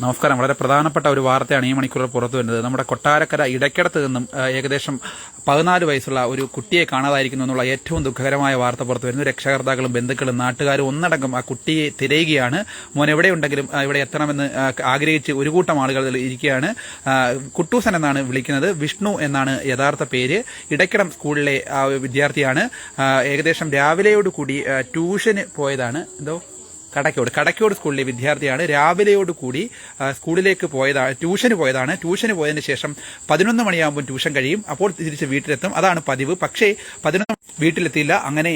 നമസ്കാരം. വളരെ പ്രധാനപ്പെട്ട ഒരു വാർത്തയാണ് ഈ മണിക്കൂറിൽ പുറത്തു വരുന്നത്. നമ്മുടെ കൊട്ടാരക്കര ഇടയ്ക്കടത്ത് നിന്നും ഏകദേശം 14 വയസ്സുള്ള ഒരു കുട്ടിയെ കാണാതായിരിക്കുന്നു എന്നുള്ള ഏറ്റവും ദുഃഖകരമായ വാർത്ത പുറത്തു വരുന്നു. രക്ഷകർത്താക്കളും ബന്ധുക്കളും നാട്ടുകാരും ഒന്നടങ്കം ആ കുട്ടിയെ തിരയുകയാണ്. മോൻ എവിടെയുണ്ടെങ്കിലും ഇവിടെ എത്തണമെന്ന് ആഗ്രഹിച്ച് ഒരു കൂട്ടം ആളുകൾ ഇരിക്കുകയാണ്. കുട്ടൂസൻ എന്നാണ് വിളിക്കുന്നത്. വിഷ്ണു എന്നാണ് യഥാർത്ഥ പേര്. ഇടയ്ക്കടം സ്കൂളിലെ വിദ്യാർത്ഥിയാണ്. ഏകദേശം രാവിലെയോടുകൂടി ട്യൂഷന് പോയതാണ്. കടക്കോട് സ്കൂളിലെ വിദ്യാർത്ഥിയാണ്. രാവിലെയോടുകൂടി സ്കൂളിലേക്ക് ട്യൂഷന് പോയതിന് ശേഷം 11 മണിയാകുമ്പോൾ ട്യൂഷൻ കഴിയും. അപ്പോൾ തിരിച്ച് വീട്ടിലെത്തും. അതാണ് പതിവ്. പക്ഷേ 11 വീട്ടിലെത്തിയില്ല. അങ്ങനെ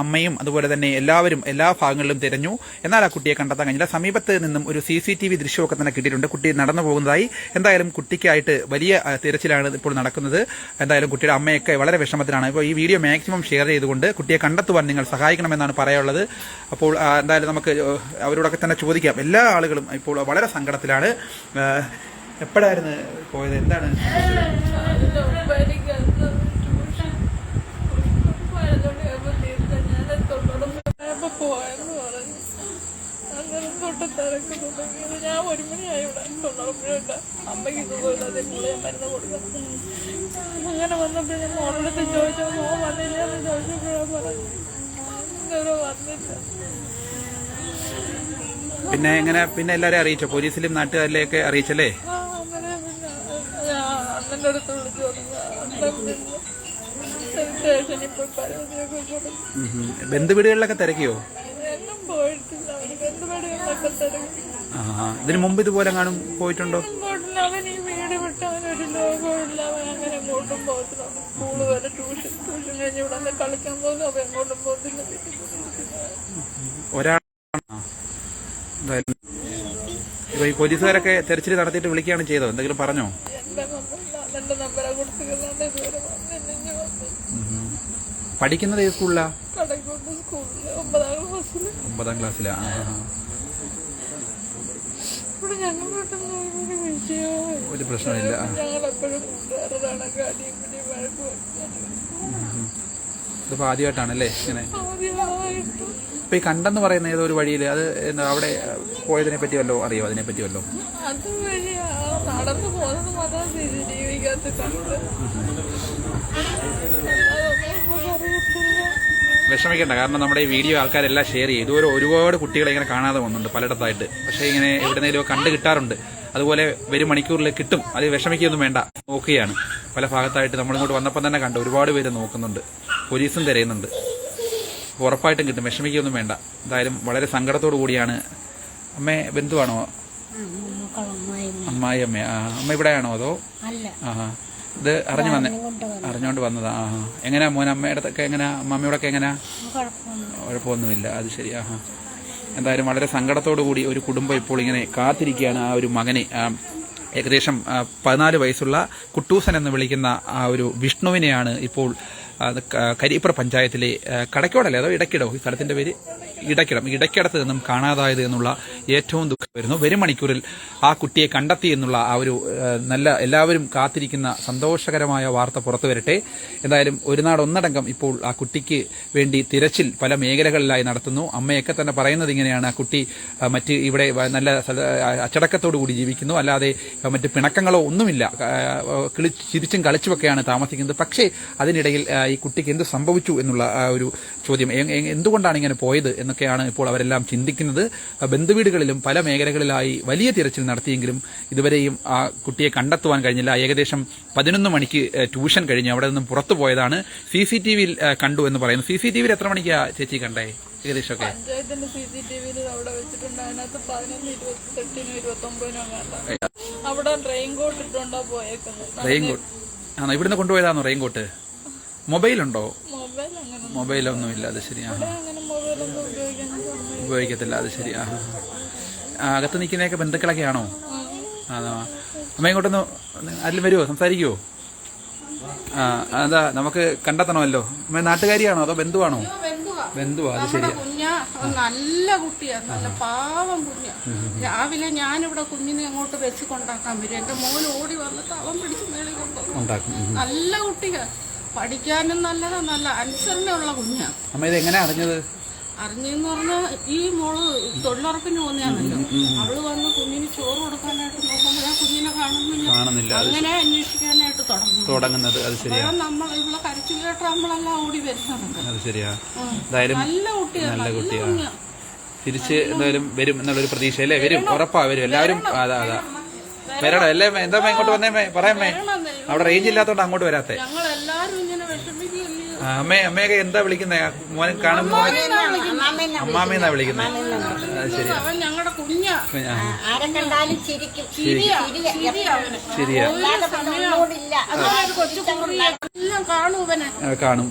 അമ്മയും അതുപോലെ തന്നെ എല്ലാ ഭാഗങ്ങളിലും തിരഞ്ഞു. എന്നാൽ ആ കുട്ടിയെ കണ്ടെത്താൻ കഴിഞ്ഞില്ല. സമീപത്ത് നിന്നും ഒരു CCTV ദൃശ്യമൊക്കെ തന്നെ കിട്ടിയിട്ടുണ്ട്. കുട്ടി നടന്നു പോകുന്നതായി. എന്തായാലും കുട്ടിക്കായിട്ട് വലിയ തിരച്ചിലാണ് ഇപ്പോൾ നടക്കുന്നത്. എന്തായാലും കുട്ടിയുടെ അമ്മയൊക്കെ വളരെ വിഷമത്തിലാണ്. ഇപ്പോൾ ഈ വീഡിയോ മാക്സിമം ഷെയർ ചെയ്തുകൊണ്ട് കുട്ടിയെ കണ്ടെത്തുവാൻ നിങ്ങൾ സഹായിക്കണമെന്നാണ് പറയാനുള്ളത്. അപ്പോൾ എന്തായാലും നമുക്ക് അവരോടൊക്കെ തന്നെ ചോദിക്കാം. എല്ലാ ആളുകളും ഇപ്പോൾ വളരെ സങ്കടത്തിലാണ്. എപ്പോഴായിരുന്നു പോയത്? എന്താണ് ഞാൻ 1 മണിയായി ഇവിടെ തൊണ്ണൂറുമ്പോഴുണ്ട്. അമ്മയ്ക്ക് സുഖമില്ലാതെ മരുന്ന് കൊടുക്കണം. അങ്ങനെ വന്നപ്പോൾ ഞാൻ മോളടുത്ത് ചോദിച്ചാൽ മോൻ വന്നില്ല എന്ന് ചോദിച്ചപ്പോഴാണ് പറഞ്ഞു വന്നില്ല. പിന്നെ എല്ലാവരെയും അറിയിച്ചോ? പോലീസിലും നാട്ടുകാരിലെയൊക്കെ അറിയിച്ചല്ലേ? അണ്ണൻ്റെ അടുത്ത് വിളിച്ചു സ്റ്റേഷനിൽ പോയി ബന്ധുവീടുകളിലൊക്കെ തിരക്കിയോ? എന്നും പോയിട്ടില്ല. ബന്ധുവീടുകളിലൊക്കെ തിരക്കി. ഇതിനു മുമ്പ് ഇതുപോലെ കാണും പോയിട്ടുണ്ടോ? അവൻ ഈ വീട് വിട്ട് അവനൊരു ലോകമില്ല. അവൻ അങ്ങനെ എങ്ങോട്ടും പോകത്തില്ല. സ്കൂള് വരെ ട്യൂഷൻ കഴിഞ്ഞ് ഇവിടെ നിന്ന് കളിക്കാൻ പോകുന്നു. അവൻ എങ്ങോട്ടും പോകത്തില്ല. ഈ പോലീസുകാരൊക്കെ തെരച്ചിൽ നടത്തിയിട്ട് വിളിക്കുകയാണ് ചെയ്തോ? എന്തെങ്കിലും പറഞ്ഞോ? എന്റെ നമ്പരാ കൊടുത്തില്ലാണ്ട് ഇതുവരെ വന്നില്ല. പഠിക്കുന്നത് ഏത് സ്കൂളിലാ? കടക്കോട്ട് സ്കൂളില് 9ാം ക്ലാസ്സിലാ. ഇവിടെ ഞങ്ങളോട്ട് ഒരു പ്രശ്നമില്ല. ഞങ്ങളെപ്പോഴും കൂട്ടുകാരാണ്. കാടിയും പിടിയും വഴക്കും. ഇതിപ്പോ ആദ്യമായിട്ടാണല്ലേ ഇങ്ങനെ? ആദ്യമായിട്ട്. ഇപ്പൊ ഈ കണ്ടെന്ന് പറയുന്ന ഏതോ ഒരു വഴിയിൽ അത് അവിടെ പോയതിനെ പറ്റി വല്ലോ അറിയോ? അതിനെ പറ്റി വല്ലോ? അതുവഴി നടന്നു പോകുന്നത് മാത്രം CCTVക്കകത്ത് കണ്ട്. വിഷമിക്കണ്ട. കാരണം നമ്മുടെ ഈ വീഡിയോ ആൾക്കാരെല്ലാം ഷെയർ ചെയ്യും. ഇതുവരെ ഒരുപാട് കുട്ടികളെ ഇങ്ങനെ കാണാതെ പോകുന്നുണ്ട് പലയിടത്തായിട്ട്. പക്ഷേ ഇങ്ങനെ എവിടെന്നെങ്കിലും കണ്ടു കിട്ടാറുണ്ട്. അതുപോലെ വരും മണിക്കൂറിൽ കിട്ടും. അത് വിഷമിക്കൊന്നും വേണ്ട. നോക്കുകയാണ്. പല ഭാഗത്തായിട്ട് നമ്മളിങ്ങോട്ട് വന്നപ്പോൾ തന്നെ കണ്ടു. ഒരുപാട് പേര് നോക്കുന്നുണ്ട്. പോലീസും തിരയുന്നുണ്ട്. ഉറപ്പായിട്ടും കിട്ടും. വിഷമിക്കൊന്നും വേണ്ട. എന്തായാലും വളരെ സങ്കടത്തോടു കൂടിയാണ്. അമ്മേ ബന്ധുവാണോ? അമ്മായി അമ്മ. അമ്മ ഇവിടെയാണോ അതോ? ഇത് അറിഞ്ഞുകൊണ്ട് വന്നതാ. എങ്ങനെയാ മോൻ അമ്മയുടെ ഒക്കെ എങ്ങനെയാ? മമ്മിയോടൊക്കെ എങ്ങനെയാ? കുഴപ്പമൊന്നുമില്ല. അത് ശരി. എന്തായാലും വളരെ സങ്കടത്തോടു കൂടി ഒരു കുടുംബം ഇപ്പോൾ ഇങ്ങനെ കാത്തിരിക്കുകയാണ് ആ ഒരു മകനെ. ഏകദേശം 14 വയസ്സുള്ള കുട്ടൂസൻ എന്ന് വിളിക്കുന്ന ആ ഒരു വിഷ്ണുവിനെയാണ് ഇപ്പോൾ കരിപ്പുറ പഞ്ചായത്തിലെ കടക്കോടല്ലേ അതോ ഇടയ്ക്കിടോ ഈ സ്ഥലത്തിന്റെ പേര്? ഇടയ്ക്കടത്ത് നിന്നും കാണാതായത് എന്നുള്ള ഏറ്റവും ദുഃഖം വരുന്നു. വരും മണിക്കൂറിൽ ആ കുട്ടിയെ കണ്ടെത്തി എന്നുള്ള ആ ഒരു എല്ലാവരും കാത്തിരിക്കുന്ന സന്തോഷകരമായ വാർത്ത പുറത്തു വരട്ടെ. എന്തായാലും ഒരു നാടൊന്നടങ്കം ഇപ്പോൾ ആ കുട്ടിക്ക് വേണ്ടി തിരച്ചിൽ പല മേഖലകളിലായി നടത്തുന്നു. അമ്മയൊക്കെ തന്നെ പറയുന്നത് ഇങ്ങനെയാണ്: ആ കുട്ടി ഇവിടെ നല്ല അച്ചടക്കത്തോടു കൂടി ജീവിക്കുന്നു, അല്ലാതെ മറ്റ് പിണക്കങ്ങളോ ഒന്നുമില്ല, ചിരിച്ചും കളിച്ചുമൊക്കെയാണ് താമസിക്കുന്നത്. പക്ഷേ അതിനിടയിൽ ഈ കുട്ടിക്ക് എന്ത് സംഭവിച്ചു എന്നുള്ള ആ ഒരു ചോദ്യം, എന്തുകൊണ്ടാണ് ഇങ്ങനെ പോയത് എന്നൊക്കെയാണ് ഇപ്പോൾ അവരെല്ലാം ചിന്തിക്കുന്നത്. ബന്ധുവീടുകളിലും പല മേഖലകളിലായി വലിയ തിരച്ചിൽ നടത്തിയെങ്കിലും ഇതുവരെയും ആ കുട്ടിയെ കണ്ടെത്തുവാൻ കഴിഞ്ഞില്ല. ഏകദേശം 11 മണിക്ക് ട്യൂഷൻ കഴിഞ്ഞ് അവിടെ നിന്നും പുറത്തു പോയതാണ്. CCTVയിൽ കണ്ടു എന്ന് പറയുന്നു. CCTVയിൽ എത്ര മണിക്കാ ചേച്ചി കണ്ടേ? ഏകദേശമൊക്കെ പഞ്ചായത്തിന്റെ CCTVയിൽ അവിടെ വെച്ചിട്ടുണ്ട്. അതിനകത്ത് 11:28-29 അവിടെ റെയിൻകോട്ട് ഇട്ടുണ്ടോ പോയേക്കുന്നത്? റെയിൻകോട്ട് ആണോ? ഇവിടുന്ന് കൊണ്ടുപോയതാണോ റെയിൻകോട്ട്? മൊബൈലുണ്ടോ? മൊബൈലൊന്നുമില്ല. അത് ശരി. ഉപയോഗിക്കത്തില്ല. അത് ശരി. അകത്ത് നിൽക്കുന്നതൊക്കെ ബന്ധുക്കളൊക്കെ ആണോ? അമ്മ ഇങ്ങോട്ടൊന്ന് അതിൽ വരുമോ? സംസാരിക്കുവോ? അതാ നമുക്ക് കണ്ടെത്തണമല്ലോ. അമ്മ നാട്ടുകാരിയാണോ അതോ ബന്ധുവാണോ? ബന്ധുവാ. അത് ശരി. നല്ല കുട്ടിയാ, നല്ല പാവം കുഞ്ഞാ. രാവിലെ ഞാനിവിടെ കുഞ്ഞിനെ അങ്ങോട്ട് വെച്ച് കൊണ്ടാക്കാൻ വരും. എന്റെ മോൻ ഓടി വന്നിട്ട് അവൻ പിടിച്ച് മേളിൽ കൊണ്ടുപോകും. നല്ല കുട്ടിയാ, പഠിക്കാനും നല്ലതാ, നല്ല അനുസരണയുള്ള കുഞ്ഞാ. അമ്മ ഇത് എങ്ങനെയാ അറിഞ്ഞത്? അറിഞ്ഞെന്ന് പറഞ്ഞാൽ ഈ മോള് തൊഴിലുറപ്പിന് പോകുന്നതാണല്ലോ. അവള് വന്ന് കുഞ്ഞിന് ചോറ് കൊടുക്കാനായിട്ട് നോക്കുമ്പോൾ ആ കുഞ്ഞിനെ കാണുന്നില്ല. അങ്ങനെ അന്വേഷിക്കാനായിട്ട് തുടങ്ങുന്നത്. അത് ശരിയാ. നമ്മൾ ഇവിടെ കരച്ചിൽ കേട്ട് നമ്മളെല്ലാം ഓടി വരുന്നുണ്ട്. അത് ശരിയാ. എന്തായാലും നല്ല കുട്ടിയാണ്. തിരിച്ച് എന്തായാലും വരും എന്നുള്ളൊരു പ്രതീക്ഷയല്ലേ? വരും, ഉറപ്പാ വരും. എല്ലാവരും അതാ വരണം അല്ലേ? എന്താ ഇങ്ങോട്ട് വന്നേ പറയാമേ? അവിടെ റേഞ്ച് ഇല്ലാത്തോണ്ട് അങ്ങോട്ട് വരാത്തെ. അമ്മയൊക്കെ എന്താ വിളിക്കുന്നേ? മോനെ കാണുമ്പോ അമ്മാമ്മയെന്നാ വിളിക്കുന്നേ. ശരി, ശരിയാ. കാണും.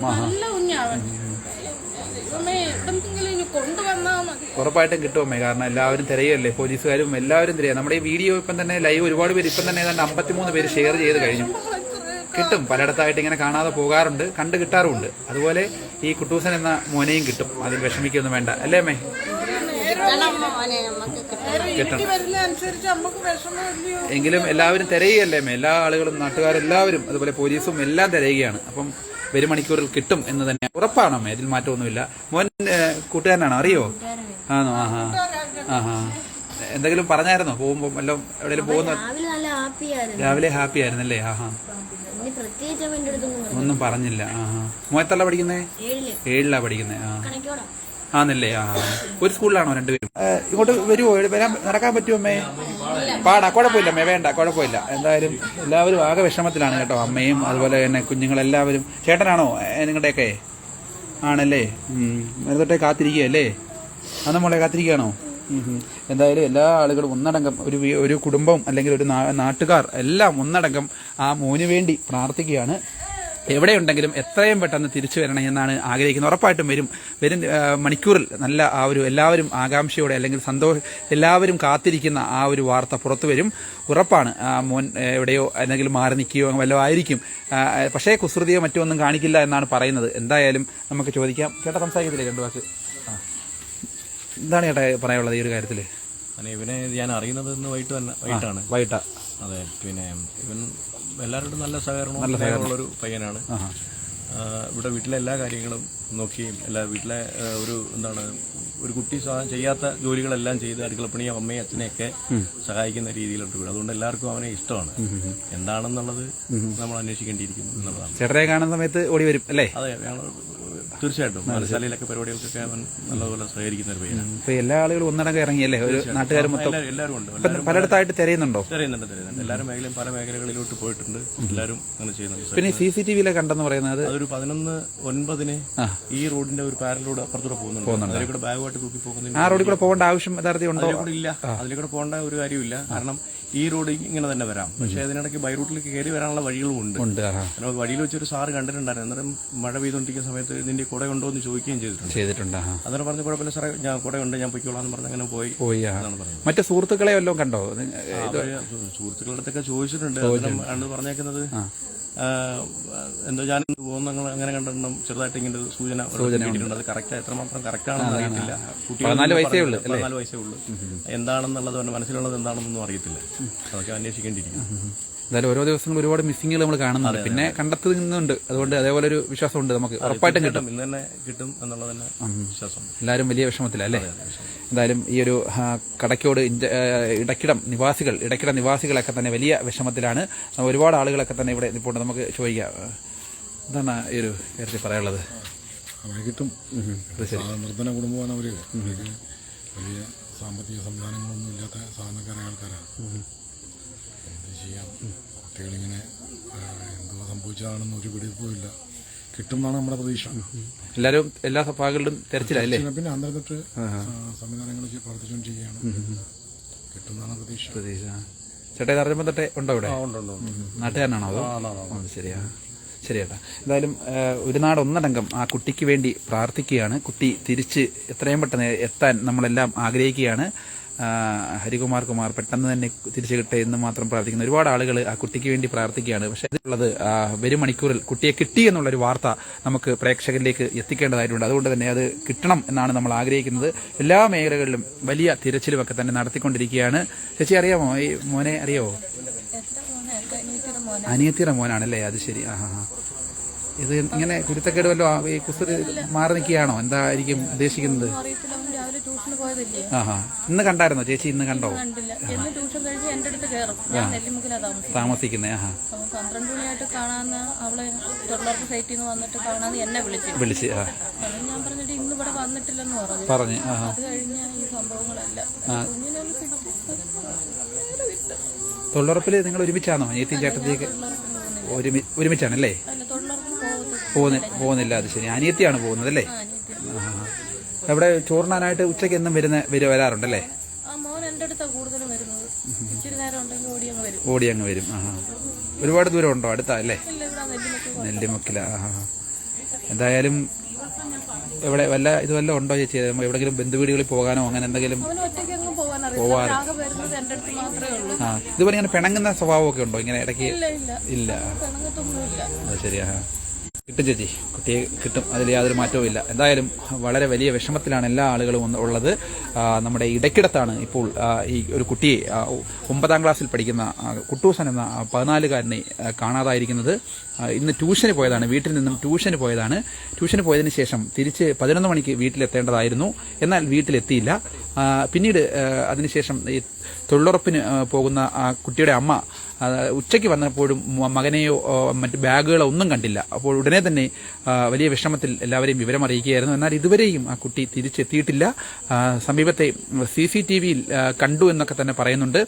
ഉറപ്പായിട്ടും കിട്ടുമേ. കാരണം എല്ലാവരും തിരയല്ലേ, പോലീസുകാരും എല്ലാവരും തിരയാ. നമ്മുടെ ഈ വീഡിയോ ഇപ്പം തന്നെ ലൈവ് ഒരുപാട് പേര് ഇപ്പം തന്നെ ഏതാണ്ട് 53 പേര് ഷെയർ ചെയ്ത് കഴിഞ്ഞു. കിട്ടും, പലയിടത്തായിട്ട് ഇങ്ങനെ കാണാതെ പോകാറുണ്ട്, കണ്ടു കിട്ടാറുമുണ്ട്. അതുപോലെ ഈ കുട്ടൂസൻ എന്ന മോനെയും കിട്ടും, അതിൽ വിഷമിക്കൊന്നും വേണ്ട അല്ലേ അമ്മേ? കിട്ടണം. എങ്കിലും എല്ലാവരും തിരയുകയല്ലേ അമ്മേ? എല്ലാ ആളുകളും, നാട്ടുകാരെല്ലാവരും, അതുപോലെ പോലീസും എല്ലാം തിരയുകയാണ്. അപ്പം വരും മണിക്കൂറിൽ കിട്ടും എന്ന് തന്നെ ഉറപ്പാണോ അമ്മേ? ഇതിൽ മാറ്റമൊന്നുമില്ല. മോൻ കൂട്ടുകാരനാണോ? അറിയോ? ആണോ? എന്തെങ്കിലും പറഞ്ഞായിരുന്നോ പോകുമ്പോ? വല്ലതും എവിടെയെങ്കിലും പോകുന്ന? രാവിലെ ഹാപ്പി ആയിരുന്നല്ലേ? ഒന്നും പറഞ്ഞില്ല. മോയത്തല്ല പഠിക്കുന്നേ? 7ലാ പഠിക്കുന്നേ. ആന്നല്ലേ? ഒരു സ്കൂളിലാണോ രണ്ടുപേരും? ഇങ്ങോട്ട് വരുമോ? നടക്കാൻ പറ്റുമോ അമ്മേ? പാടാ, കുഴപ്പമില്ല അമ്മേ, വേണ്ട, കുഴപ്പമില്ല. എന്തായാലും എല്ലാവരും ആകെ വിഷമത്തിലാണ് കേട്ടോ. അമ്മയും അതുപോലെ തന്നെ കുഞ്ഞുങ്ങളെല്ലാവരും. ചേട്ടനാണോ നിങ്ങളുടെയൊക്കെ? ആണല്ലേ? നേരത്തെ കാത്തിരിക്കുകയല്ലേ? അന്ന് മോളെ കാത്തിരിക്കുകയാണോ? എന്തായാലും എല്ലാ ആളുകളും ഒന്നടങ്കം, ഒരു കുടുംബം അല്ലെങ്കിൽ ഒരു നാട്ടുകാർ എല്ലാം ഒന്നടങ്കം ആ മോന് വേണ്ടി പ്രാർത്ഥിക്കുകയാണ്. എവിടെയുണ്ടെങ്കിലും എത്രയും പെട്ടെന്ന് തിരിച്ചു വരണം എന്നാണ് ആഗ്രഹിക്കുന്നത്. ഉറപ്പായിട്ടും വരും മണിക്കൂറിൽ നല്ല ആ ഒരു എല്ലാവരും ആകാംക്ഷയോടെ അല്ലെങ്കിൽ എല്ലാവരും കാത്തിരിക്കുന്ന ആ ഒരു വാർത്ത പുറത്തു വരും. ഉറപ്പാണ്. മോൻ എവിടെയോ എന്തെങ്കിലും മാറി നിൽക്കുകയോ വല്ലതും ആയിരിക്കും. പക്ഷേ കുസൃതിയോ മറ്റോ ഒന്നും കാണിക്കില്ല എന്നാണ് പറയുന്നത്. എന്തായാലും നമുക്ക് ചോദിക്കാം. ചേട്ടാ സംസാരിക്കത്തില്ലേ 2 വാക്ക്? എന്താണ് ചേട്ടാ പറയാനുള്ളത് ഈ ഒരു കാര്യത്തില്? ഇവനെ ഞാൻ അറിയുന്നത് ഇന്ന് വൈകിട്ടാണ്. അതെ, പിന്നെ ഇവൻ എല്ലാവരോടും നല്ല സഹകരണമുള്ളൊരു പയ്യനാണ്. ഇവിടെ വീട്ടിലെ എല്ലാ കാര്യങ്ങളും നോക്കിയും വീട്ടിലെ ഒരു കുട്ടി ചെയ്യാത്ത ജോലികളെല്ലാം ചെയ്ത് അടുക്കളപ്പണിയും അമ്മയും അച്ഛനെയൊക്കെ സഹായിക്കുന്ന രീതിയിലുണ്ട് വീട്. അതുകൊണ്ട് എല്ലാവർക്കും അവനെ ഇഷ്ടമാണ്. എന്താണെന്നുള്ളത് നമ്മൾ അന്വേഷിക്കേണ്ടിയിരിക്കുന്നു എന്നുള്ളതാണ്. ചേട്ടനെ കാണുന്ന സമയത്ത് ഓടി വരും അല്ലേ? അതെ, തീർച്ചയായിട്ടും. മത്സരയിലൊക്കെ പരിപാടികൾക്കൊക്കെ അവൻ നല്ലതുപോലെ സഹകരിക്കുന്ന ഒരു പയ്യനാണ്. എല്ലാ ആളുകളും ഒന്നടങ്കം ഇറങ്ങിയല്ലേ? ഒരു നാട്ടുകാർ മൊത്തം എല്ലാവരും ഉണ്ട്. പലയിടത്തായിട്ട് തിരയുന്നുണ്ടോ? തിരയുന്നുണ്ട്. എല്ലാവരും പല മേഖലകളിലോട്ട് പോയിട്ടുണ്ട്. എല്ലാവരും അങ്ങനെ ചെയ്യുന്നുണ്ട്. പിന്നെ CCTV കണ്ടെന്ന് പറയുന്നത് അതൊരു 11:09 ഈ റോഡിന്റെ ഒരു പാരൽ റോഡ് അപ്പുറത്തൂടെ പോകുന്നുണ്ട്. അതിലൂടെ ബാഗുമായിട്ട് തൂക്കി പോകുന്നുണ്ട്. ആ റോഡിൽ കൂടെ പോകേണ്ട ആവശ്യം യഥാർത്ഥം ഉണ്ടോ? ഇല്ല, അതിലൂടെ പോകേണ്ട ഒരു കാര്യമില്ല. കാരണം ഈ റോഡ് ഇങ്ങനെ തന്നെ വരാം. പക്ഷെ അതിനിടയ്ക്ക് ബൈ റൂട്ടിലേക്ക് കയറി വരാനുള്ള വഴികളും ഉണ്ട്. വഴിയിൽ വെച്ചൊരു സാറ് കണ്ടിട്ടുണ്ടായിരുന്നു. അന്നേരം മഴ പെയ്തുകൊണ്ടിരിക്കുന്ന സമയത്ത് ഇതിന്റെ കുട ഉണ്ടോ എന്ന് ചോദിക്കുകയും ചെയ്തിട്ടുണ്ട്. അന്നേരം പറഞ്ഞ കുഴപ്പമില്ല സാറേ, ഞാൻ കുടയുണ്ട്, ഞാൻ പൊയ്ക്കോളാം എന്ന് പറഞ്ഞ് അങ്ങനെ പോയി. മറ്റു സുഹൃത്തുക്കളെ വല്ലതും കണ്ടോ? സുഹൃത്തുക്കളുടെ അടുത്തൊക്കെ ചോദിച്ചിട്ടുണ്ട്. അന്ന് പറഞ്ഞേക്കുന്നത് എന്തോ ഞാൻ പോകുന്ന അങ്ങനെ കണ്ടിട്ടുണ്ടും ചെറുതായിട്ട് ഇങ്ങനെ സൂചന കിട്ടിയിട്ടുണ്ട്. അത് കറക്റ്റ് എത്രമാത്രം കറക്റ്റാണെന്ന് അറിയത്തില്ല. 14 വയസ്സേ ഉള്ളൂ. എന്താണെന്നുള്ളത് മനസ്സിലുള്ളത് എന്താണെന്നൊന്നും അറിയത്തില്ല. അതൊക്കെ അന്വേഷിക്കേണ്ടിയിരിക്കും. എന്തായാലും ഓരോ ദിവസങ്ങളും ഒരുപാട് മിസ്സിങ്ങുകൾ നമ്മൾ കാണുന്നുണ്ട്. പിന്നെ കണ്ടെത്തുന്നുണ്ട്. അതുകൊണ്ട് അതേപോലെ ഒരു വിശ്വാസമുണ്ട് നമുക്ക്. ഉറപ്പായിട്ടും കിട്ടും, ഇന്ന് തന്നെ കിട്ടും എന്നുള്ള തന്നെ വിശ്വാസം. എല്ലാവരും വലിയ വിഷമത്തിലല്ലേ? എന്തായാലും ഈ ഒരു കടക്കോട് ഇടക്കിട നിവാസികളൊക്കെ തന്നെ വലിയ വിഷമത്തിലാണ്. ഒരുപാട് ആളുകളൊക്കെ തന്നെ ഇവിടെ ഇപ്പോൾ നമുക്ക് ചോദിക്കാം. എന്താണ് ഈ ഒരു കാര്യത്തിൽ പറയാനുള്ളത്? അവരെ കിട്ടും. നിർധന കുടുംബമാണ് അവര്. വലിയ സാമ്പത്തിക സംവിധാനങ്ങളൊന്നും ഇല്ലാത്ത സാധാരണക്കാരായ ആൾക്കാരാണ്. എന്ത് ചെയ്യാം? കുട്ടികളിങ്ങനെ എന്തോ സംഭവിച്ചതാണെന്ന് ഒരു പിടിപ്പുമില്ല. കിട്ടും എന്നാണ് നമ്മുടെ പ്രതീക്ഷ. എല്ലാവരും എല്ലാ ഭാഗങ്ങളിലും തെരച്ചിലല്ലേ? പിന്നെ അന്നേരം തൊട്ട് സംവിധാനങ്ങൾ പ്രവർത്തിച്ചുകൊണ്ടിരിക്കുകയാണ്. കിട്ടും എന്നാണ് പ്രതീക്ഷ. ചേട്ടാ അറിയുമ്പോൾ തൊട്ടേ ഉണ്ടോ ഇവിടെ? നാട്ടുകാരനാണോ അതോ? ശരിയാ, ശരിയേട്ടാ. എന്തായാലും ഒരു നാട് ഒന്നടങ്കം ആ കുട്ടിക്ക് വേണ്ടി പ്രാർത്ഥിക്കുകയാണ്. കുട്ടി തിരിച്ച് എത്രയും പെട്ടെന്ന് എത്താൻ നമ്മളെല്ലാം ആഗ്രഹിക്കുകയാണ്. ഹരികുമാർ പെട്ടെന്ന് തന്നെ തിരിച്ചു കിട്ടെ എന്ന് മാത്രം പ്രാർത്ഥിക്കുന്ന ഒരുപാട് ആളുകൾ ആ കുട്ടിക്ക് വേണ്ടി പ്രാർത്ഥിക്കുകയാണ്. പക്ഷേ ഇതിലുള്ളത് വരും മണിക്കൂറിൽ കുട്ടിയെ കിട്ടി എന്നുള്ളൊരു വാർത്ത നമുക്ക് പ്രേക്ഷകരിലേക്ക് എത്തിക്കേണ്ടതായിട്ടുണ്ട്. അതുകൊണ്ട് തന്നെ അത് കിട്ടണം എന്നാണ് നമ്മൾ ആഗ്രഹിക്കുന്നത്. എല്ലാ മേഖലകളിലും വലിയ തിരച്ചിലുമൊക്കെ തന്നെ നടത്തിക്കൊണ്ടിരിക്കുകയാണ്. ചേച്ചി അറിയാമോ ഈ മോനെ? അറിയാമോ? അനിയത്തിയുടെ മോനാണല്ലേ? അത് ശരി. ഇത് ഇങ്ങനെ കുരുത്തക്കേട് വല്ലോ ഈ കുസൃതി മാറി നിൽക്കുകയാണോ? എന്തായിരിക്കും ഉദ്ദേശിക്കുന്നത്? അറിയത്തില്ല, അവൻ രാവിലെ ട്യൂഷന് പോയതല്ലേ. ആഹാ, ഇന്ന് കണ്ടായിരുന്നോ ചേച്ചി? ഇന്ന് കണ്ടോ? കണ്ടില്ല. എന്ന് ട്യൂഷൻ കഴിഞ്ഞ് എന്റെ അടുത്ത് കയറും. ഞാൻ നെല്ലിമുക്കിലാണ് താമസിക്കുന്നത്. ആഹാ, അപ്പം 12 മണിയായിട്ട് കാണാന്ന് അവളെ തൊഴിലുറപ്പ് സൈറ്റിൽ നിന്ന് വന്നിട്ട് കാണാന്ന് എന്നെ വിളിച്ച് ഞാൻ പറഞ്ഞിട്ട് ഇന്ന് ഇവിടെ വന്നിട്ടില്ലെന്ന് പറഞ്ഞു. അത് കഴിഞ്ഞ ഈ സംഭവങ്ങളെല്ലാം കുഞ്ഞിനൊന്ന് തൊഴിലുറപ്പിൽ നിങ്ങൾ ഒരുമിച്ചാണോ? അനിയത്തിയും ചേട്ടത്തിയൊക്കെ ഒരുമിച്ചാണല്ലേ? പോകുന്നില്ല. അത് ശരി. അനിയത്തിയാണ് പോകുന്നത് അല്ലേ? അവിടെ ചോറിനാനായിട്ട് ഉച്ചയ്ക്ക് എന്നും വരാറുണ്ടല്ലേ? മോൻ എന്റെ അടുത്താണ് കൂടുതലും വരുന്നത്. ഇച്ചിരി നേരം ഉണ്ടെങ്കിൽ ഓടി അങ്ങ് വരും. ഒരുപാട് ദൂരം ഉണ്ടോ? അടുത്താ അല്ലേ? നെല്ലിമുക്കില. എന്തായാലും എവിടെ വല്ല ഉണ്ടോ ചേച്ചി? എവിടെങ്കിലും ബന്ധുവീടുകളിൽ പോകാനോ അങ്ങനെ എന്തെങ്കിലും? പോവാറ്. ഇതുപോലെ ഇങ്ങനെ പിണങ്ങുന്ന സ്വഭാവമൊക്കെ ഉണ്ടോ ഇങ്ങനെ ഇടയ്ക്ക്? ഇല്ല. അത് ശരിയാ. കിട്ടും ചേച്ചി, കുട്ടിയെ കിട്ടും, അതിൽ യാതൊരു മാറ്റവും ഇല്ല. എന്തായാലും വളരെ വലിയ വിഷമത്തിലാണ് എല്ലാ ആളുകളും ഉള്ളത്. നമ്മുടെ ഇടയ്ക്കിടത്താണ് ഇപ്പോൾ ഈ ഒരു കുട്ടിയെ 9ാം ക്ലാസ്സിൽ പഠിക്കുന്ന കുട്ടൂസൻ എന്ന 14-കാരനെ കാണാതായിരിക്കുന്നത്. ഇന്ന് ട്യൂഷന് പോയതാണ്, വീട്ടിൽ നിന്നും ട്യൂഷന് പോയതാണ്. ട്യൂഷന് പോയതിനു ശേഷം തിരിച്ച് 11 മണിക്ക് വീട്ടിലെത്തേണ്ടതായിരുന്നു. എന്നാൽ വീട്ടിലെത്തിയില്ല. പിന്നീട് അതിനുശേഷം ഈ തൊഴിലുറപ്പിന് പോകുന്ന കുട്ടിയുടെ അമ്മ ഉച്ചയ്ക്ക് വന്നപ്പോഴും മകനെയോ മറ്റ് ബാഗുകളോ ഒന്നും കണ്ടില്ല. അപ്പോൾ ഉടനെ തന്നെ വലിയ വിഷമത്തിൽ എല്ലാവരെയും വിവരം അറിയിക്കുകയായിരുന്നു. എന്നാൽ ഇതുവരെയും ആ കുട്ടി തിരിച്ചെത്തിയിട്ടില്ല. സമീപത്തെ CCTVയിൽ കണ്ടു എന്നൊക്കെ തന്നെ പറയുന്നുണ്ട്.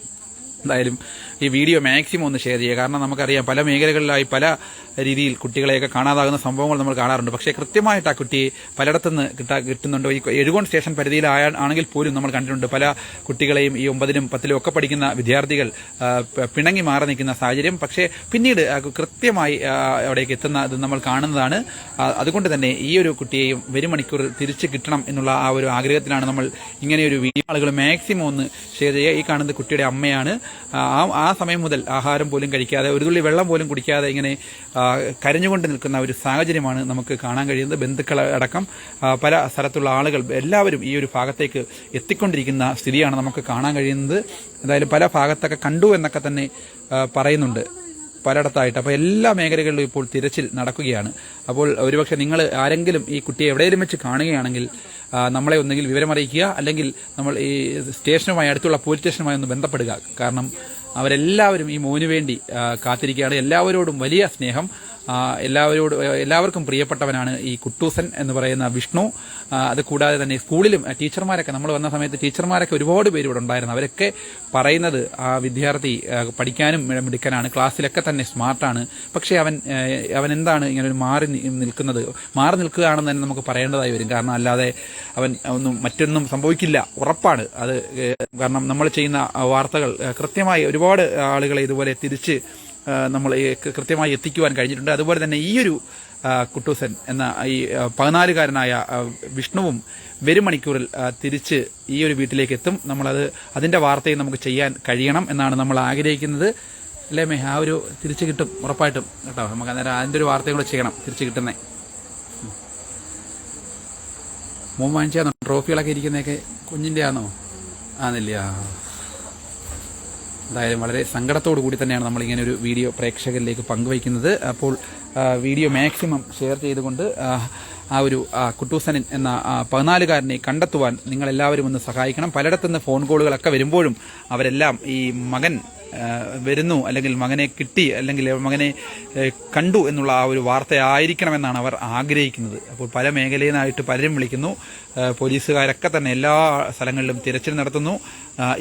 എന്തായാലും ഈ വീഡിയോ മാക്സിമം ഒന്ന് ഷെയർ ചെയ്യുക. കാരണം നമുക്കറിയാം പല മേഖലകളിലായി പല രീതിയിൽ കുട്ടികളെയൊക്കെ കാണാതാകുന്ന സംഭവങ്ങൾ നമ്മൾ കാണാറുണ്ട്. പക്ഷേ കൃത്യമായിട്ട് ആ കുട്ടിയെ പലയിടത്തുനിന്ന് കിട്ടുന്നുണ്ട്. ഈ എഴുകോൺ സ്റ്റേഷൻ പരിധിയിലാണെങ്കിൽ പോലും നമ്മൾ കണ്ടിട്ടുണ്ട് പല കുട്ടികളെയും ഈ 9ലും 10ലും ഒക്കെ പഠിക്കുന്ന വിദ്യാർത്ഥികൾ പിണങ്ങി മാറി നിൽക്കുന്ന സാഹചര്യം. പക്ഷേ പിന്നീട് കൃത്യമായി അവിടേക്ക് എത്തുന്നത് നമ്മൾ കാണുന്നതാണ്. അതുകൊണ്ട് തന്നെ ഈ ഒരു കുട്ടിയെയും വരും മണിക്കൂർ തിരിച്ച് കിട്ടണം എന്നുള്ള ആ ഒരു ആഗ്രഹത്തിലാണ് നമ്മൾ ഇങ്ങനെയൊരു വീഡിയോ ആളുകൾ മാക്സിമം ഒന്ന് ഷെയർ ചെയ്യുക. ഈ കാണുന്നത് കുട്ടിയുടെ അമ്മയാണ്. ആ സമയം മുതൽ ആഹാരം പോലും കഴിക്കാതെ ഒരു തുള്ളി വെള്ളം പോലും കുടിക്കാതെ ഇങ്ങനെ കരഞ്ഞുകൊണ്ട് നിൽക്കുന്ന ഒരു സാഹചര്യമാണ് നമുക്ക് കാണാൻ കഴിയുന്നത്. ബന്ധുക്കൾ അടക്കം പല സ്ഥലത്തുള്ള ആളുകൾ എല്ലാവരും ഈ ഒരു ഭാഗത്തേക്ക് എത്തിക്കൊണ്ടിരിക്കുന്ന സ്ഥിതിയാണ് നമുക്ക് കാണാൻ കഴിയുന്നത്. എന്തായാലും പല ഭാഗത്തൊക്കെ കണ്ടു എന്നൊക്കെ തന്നെ പറയുന്നുണ്ട് പലയിടത്തായിട്ട്. അപ്പോൾ എല്ലാ മേഖലകളിലും ഇപ്പോൾ തിരച്ചിൽ നടക്കുകയാണ്. അപ്പോൾ ഒരുപക്ഷെ നിങ്ങൾ ആരെങ്കിലും ഈ കുട്ടിയെ എവിടെയെങ്കിലും വെച്ച് കാണുകയാണെങ്കിൽ നമ്മളെ ഒന്നെങ്കിൽ വിവരമറിയിക്കുക, അല്ലെങ്കിൽ നമ്മൾ ഈ സ്റ്റേഷനുമായി അടുത്തുള്ള പോലീസ് സ്റ്റേഷനുമായി ഒന്ന് ബന്ധപ്പെടുക. കാരണം അവരെല്ലാവരും ഈ മോന് വേണ്ടി കാത്തിരിക്കുകയാണ്. എല്ലാവരോടും വലിയ സ്നേഹം, എല്ലാവർക്കും പ്രിയപ്പെട്ടവനാണ് ഈ കുട്ടൂസൻ എന്ന് പറയുന്ന വിഷ്ണു. അത് കൂടാതെ തന്നെ സ്കൂളിലും ടീച്ചർമാരൊക്കെ, നമ്മൾ വന്ന സമയത്ത് ടീച്ചർമാരൊക്കെ ഒരുപാട് പേര് ഇവിടെ ഉണ്ടായിരുന്നു. അവരൊക്കെ പറയുന്നത് ആ വിദ്യാർത്ഥി പഠിക്കാനും മിടുക്കനാണ്, ക്ലാസ്സിലൊക്കെ തന്നെ സ്മാർട്ടാണ്. പക്ഷേ അവൻ എന്താണ് ഇങ്ങനെ ഒരു മാറി നിൽക്കുകയാണെന്ന് തന്നെ നമുക്ക് പറയേണ്ടതായി വരും. കാരണം അല്ലാതെ അവൻ മറ്റൊന്നും സംഭവിക്കില്ല, ഉറപ്പാണ് അത്. കാരണം നമ്മൾ ചെയ്യുന്ന വാർത്തകൾ കൃത്യമായി ഒരുപാട് ആളുകളെ ഇതുപോലെ തിരിച്ച് നമ്മൾ കൃത്യമായി എത്തിക്കുവാൻ കഴിഞ്ഞിട്ടുണ്ട്. അതുപോലെ തന്നെ ഈയൊരു കുട്ടൂസൻ എന്ന ഈ 14-കാരനായ വിഷ്ണുവും വരും മണിക്കൂറിൽ തിരിച്ച് ഈ ഒരു വീട്ടിലേക്ക് എത്തും. അതിന്റെ വാർത്തയും നമുക്ക് ചെയ്യാൻ കഴിയണം എന്നാണ് നമ്മൾ ആഗ്രഹിക്കുന്നത്. അല്ലേ മേ? ആ ഒരു തിരിച്ചു കിട്ടും ഉറപ്പായിട്ടും കേട്ടോ. നമുക്ക് അന്നേരം അതിന്റെ ഒരു വാർത്തയും കൂടെ ചെയ്യണം തിരിച്ചു കിട്ടുന്നേ. മോൻ വാങ്ങിച്ചാന്നോ ട്രോഫികളൊക്കെ ഇരിക്കുന്നതൊക്കെ? കുഞ്ഞിന്റെ ആണോ? ആന്നില്ല. എന്തായാലും വളരെ സങ്കടത്തോടു കൂടി തന്നെയാണ് നമ്മൾ ഇങ്ങനെ ഒരു വീഡിയോ പ്രേക്ഷകരിലേക്ക് പങ്കുവയ്ക്കുന്നത്. അപ്പോൾ വീഡിയോ മാക്സിമം ഷെയർ ചെയ്തുകൊണ്ട് ആ ഒരു കുട്ടൂസൻ എന്ന 14-കാരനെ കണ്ടെത്തുവാൻ നിങ്ങളെല്ലാവരും ഒന്ന് സഹായിക്കണം. പലയിടത്തുനിന്ന് ഫോൺ കോളുകളൊക്കെ വരുമ്പോഴും അവരെല്ലാം ഈ മകൻ വരുന്നു, അല്ലെങ്കിൽ മകനെ കിട്ടി, അല്ലെങ്കിൽ മകനെ കണ്ടു എന്നുള്ള ആ ഒരു വാർത്തയായിരിക്കണമെന്നാണ് അവർ ആഗ്രഹിക്കുന്നത്. അപ്പോൾ പല മേഖലയിൽ നിന്നായിട്ട് പലരും വിളിക്കുന്നു. പോലീസുകാരൊക്കെ തന്നെ എല്ലാ സ്ഥലങ്ങളിലും തിരച്ചിൽ നടത്തുന്നു.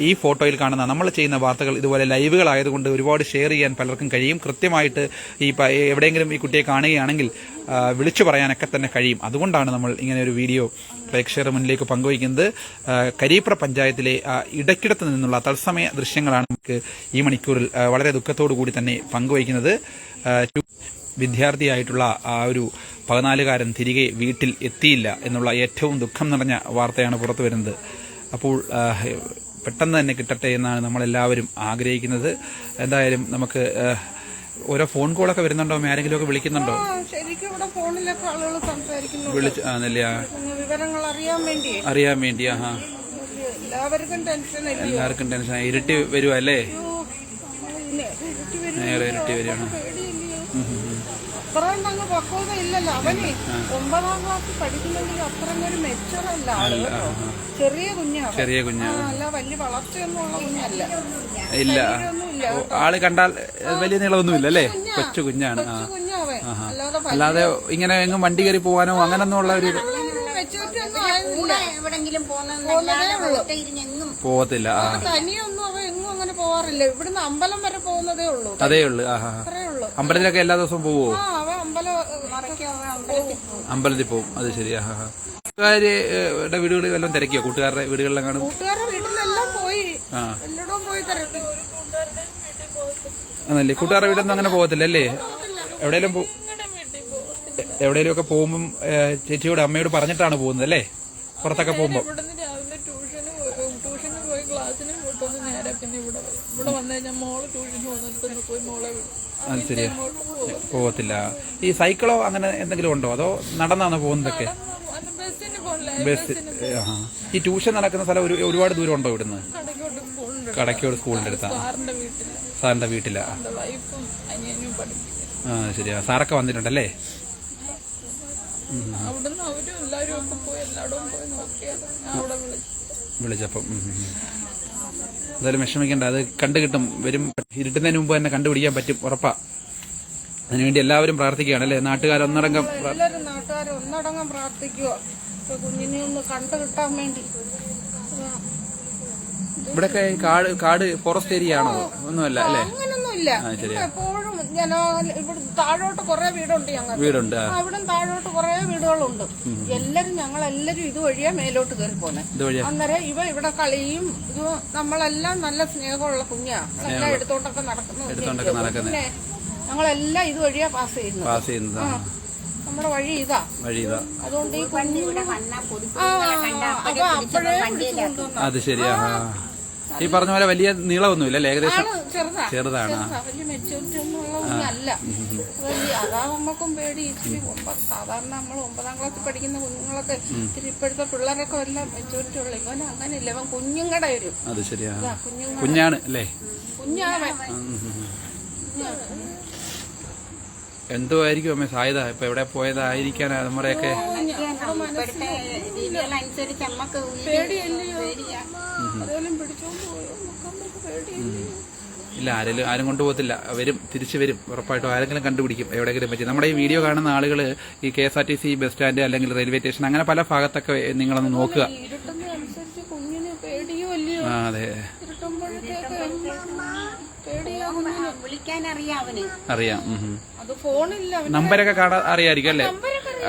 ഈ ഫോട്ടോയിൽ കാണുന്ന നമ്മൾ ചെയ്യുന്ന വാർത്തകൾ ഇതുപോലെ ലൈവുകളായതുകൊണ്ട് ഒരുപാട് ഷെയർ ചെയ്യാൻ പലർക്കും കഴിയും. കൃത്യമായിട്ട് എവിടെയെങ്കിലും ഈ കുട്ടിയെ കാണുകയാണെങ്കിൽ വിളിച്ചു പറയാനൊക്കെ തന്നെ കഴിയും. അതുകൊണ്ടാണ് നമ്മൾ ഇങ്ങനെ ഒരു വീഡിയോ പ്രേക്ഷകരുടെ മുന്നിലേക്ക് പങ്കുവയ്ക്കുന്നത്. കരീപ്ര പഞ്ചായത്തിലെ ഇടയ്ക്കിടത്ത് നിന്നുള്ള തത്സമയ ദൃശ്യങ്ങളാണ് നമുക്ക് ഈ മണിക്കൂറിൽ വളരെ ദുഃഖത്തോടു കൂടി തന്നെ പങ്കുവയ്ക്കുന്നത്. വിദ്യാർത്ഥിയായിട്ടുള്ള ആ ഒരു 14-കാരൻ തിരികെ വീട്ടിൽ എത്തിയില്ല എന്നുള്ള ഏറ്റവും ദുഃഖം നിറഞ്ഞ വാർത്തയാണ് പുറത്തു വരുന്നത്. അപ്പോൾ പെട്ടെന്ന് തന്നെ കിട്ടട്ടെ എന്നാണ് നമ്മളെല്ലാവരും ആഗ്രഹിക്കുന്നത്. എന്തായാലും നമുക്ക് ഓരോ ഫോൺ കോളൊക്കെ വരുന്നുണ്ടോ? ആരെങ്കിലും ഒക്കെ വിളിക്കുന്നുണ്ടോ? ശരിക്കും ഇവിടെ ഫോണിലൊക്കെ ആളുകൾ സംസാരിക്കുന്നു, വിവരങ്ങൾ അറിയാൻ വേണ്ടി. എല്ലാവർക്കും ടെൻഷൻ. ഇരുട്ടി വരുവല്ലേ? നേരെ ഇരുട്ടി വരികയാണ്. അത്രയും അങ്ങ് പക്വത ഇല്ലല്ലോ അവന്. 9ാം ക്ലാസ്സിൽ പഠിക്കുന്നെങ്കിൽ അത്രയും ഒരു മെച്ചറല്ല ആള് കേട്ടോ. ചെറിയ കുഞ്ഞാണ്, ചെറിയ കുഞ്ഞ്, അല്ല വലിയ വളർച്ചയൊന്നും ഉള്ള കുഞ്ഞല്ല. ഇല്ല. ആള് കണ്ടാൽ വലിയ നീളമൊന്നുമില്ല അല്ലേ? കൊച്ചു കുഞ്ഞാണ്. കുഞ്ഞാവേ അല്ലാതെ അല്ലാതെ ഇങ്ങനെ എങ്ങും വണ്ടി കയറി പോകാനോ അങ്ങനൊന്നും ഉള്ള ഒരു മെച്ചൂരിറ്റി ഒന്നും ആയിരുന്നില്ല. എവിടെങ്കിലും പോകത്തില്ല. തനിയൊന്നും അവ എങ്ങും അങ്ങനെ പോവാറില്ല. ഇവിടുന്ന് അമ്പലം വരെ പോകുന്നതേ ഉള്ളൂ. അതേ ഉള്ളു. അത്രേ ഉള്ളൂ. അമ്പലത്തിലൊക്കെ എല്ലാ ദിവസവും പോവോ? ആ അവ അമ്പലത്തിൽ പോവും. അത് ശരിയാ. കൂട്ടുകാരുടെ വീടുകളിൽ വല്ലതും തിരക്കിയോ? കൂട്ടുകാരുടെ വീടുകളിലും കാണും. കൂട്ടുകാരുടെ വീട്ടിലെല്ലാം പോയി, എല്ലായിടവും പോയി തിരക്കി. ആണല്ലേ? കൂട്ടുകാരുടെ വീടൊന്നും അങ്ങനെ പോകത്തില്ല അല്ലേ? എവിടെയെങ്കിലും എവിടെയെങ്കിലും ഒക്കെ പോകുമ്പം ചേച്ചിയോട് അമ്മയോട് പറഞ്ഞിട്ടാണ് പോകുന്നത് അല്ലേ? പുറത്തൊക്കെ പോകുമ്പോ ഇവിടുന്ന് രാവിലെ ട്യൂഷന് പോയി ക്ലാസ്സിന് പോയിട്ടൊന്ന് നേരെ പിന്നെ ഇവിടെ വന്നു കഴിഞ്ഞാൽ മോള് ട്യൂഷന് പോകുന്നിടത്തൊന്ന് പോയി മോളെ വിടും. അത് ശരിയാ. പോകത്തില്ല. ഈ സൈക്കിളോ അങ്ങനെ എന്തെങ്കിലും ഉണ്ടോ? അതോ നടന്നാണോ പോകുന്നതൊക്കെ? ബസ്സിന് പോകില്ല. ബസ്. ഈ ട്യൂഷൻ നടക്കുന്ന സ്ഥലം ഒരുപാട് ദൂരം ഉണ്ടോ ഇവിടുന്ന്? കടക്കോട് സ്കൂളിന്റെ അടുത്താ? സാറിന്റെ വീട്ടിലാ? വൈഫും അനിയനും പഠിപ്പിക്കും. ശരിയാ. സാറൊക്കെ വന്നിട്ടുണ്ടല്ലേ? അവിടുന്ന് അവരും എല്ലാവരും ഒക്കെ പോയി എല്ലായിടവും പോയി നോക്കിയത് ഞാൻ അവിടെ വിളിച്ചപ്പം. എന്തായാലും വിഷമിക്കണ്ട, അത് കണ്ടു കിട്ടും. വരും. ഇരുട്ടുന്നതിന് മുമ്പ് തന്നെ കണ്ടുപിടിക്കാൻ പറ്റും, ഉറപ്പാ. അതിനുവേണ്ടി എല്ലാവരും പ്രാർത്ഥിക്കുകയാണ് അല്ലേ? നാട്ടുകാരൊന്നടങ്കം പ്രാർത്ഥിക്കുക കുഞ്ഞിനെ ഒന്ന് കണ്ടു കിട്ടാൻ വേണ്ടി. ഇവിടെയൊക്കെ കാട് ഫോറസ്റ്റ് ഏരിയ ആണോ? ഒന്നുമല്ല അല്ലേ? അങ്ങനൊന്നുമില്ല. എപ്പോഴും ഇവിടെ താഴോട്ട് കുറെ വീടുണ്ട്. വീടുണ്ട്. ഇവിടെ താഴോട്ട് കുറെ വീടുകളുണ്ട്. ഞങ്ങളെല്ലാരും ഇതുവഴിയാ മേലോട്ട് കയറി പോന്നെ. അന്നേരം ഇവിടെ കളിയും ഇത് നമ്മളെല്ലാം നല്ല സ്നേഹമുള്ള കുഞ്ഞാ. എല്ലാം എടുത്തോട്ടൊക്കെ നടക്കുന്നു. പിന്നെ ഞങ്ങളെല്ലാം ഇതുവഴിയാ പാസ് ചെയ്യുന്നത്. നമ്മുടെ വഴി ഇതാ. അതുകൊണ്ട് ഈ കുഞ്ഞു അത് ശരിയാ. ഈ പറഞ്ഞ പോലെ വലിയ നീളമൊന്നുമില്ല അല്ലേ? ഏകദേശം ചെറുതാണ്. വലിയ മെച്ചൂരിറ്റി ഒന്നും ഉള്ള കുഞ്ഞല്ല. അതാ നമ്മൾക്കും പേടി. സാധാരണ നമ്മൾ 9ാം ക്ലാസ്സിൽ പഠിക്കുന്ന കുഞ്ഞുങ്ങളൊക്കെ ഇത്തിരി ഇപ്പോഴത്തെ പിള്ളേരൊക്കെ എല്ലാം മെച്ചൂരിറ്റി ഉള്ള. ഇവൻ അങ്ങനെയില്ല. ഇവൻ കുഞ്ഞുങ്ങളുടെ ഒരു. അത് ശരിയാ. കുഞ്ഞാണ് അല്ലേ? കുഞ്ഞാവൻ. എന്തോ ആയിരിക്കും അമ്മ സാധ്യത. ഇപ്പൊ എവിടെ പോയതായിരിക്കാൻ നമ്മുടെയൊക്കെ അനുസരിച്ച് അമ്മക്ക് ഇല്ല. ആരും കൊണ്ടുപോകത്തില്ല. വരും, തിരിച്ചു വരും ഉറപ്പായിട്ടും. ആരെങ്കിലും കണ്ടുപിടിക്കും എവിടെയെങ്കിലും പറ്റി. നമ്മുടെ ഈ വീഡിയോ കാണുന്ന ആളുകൾ ഈ KSRTC ബസ് സ്റ്റാൻഡ് അല്ലെങ്കിൽ റെയിൽവേ സ്റ്റേഷൻ അങ്ങനെ പല ഭാഗത്തൊക്കെ നിങ്ങളൊന്ന് നോക്കുക. അതെ. അറിയാം. നമ്പരൊക്കെ കാണാൻ അറിയായിരിക്കും അല്ലേ?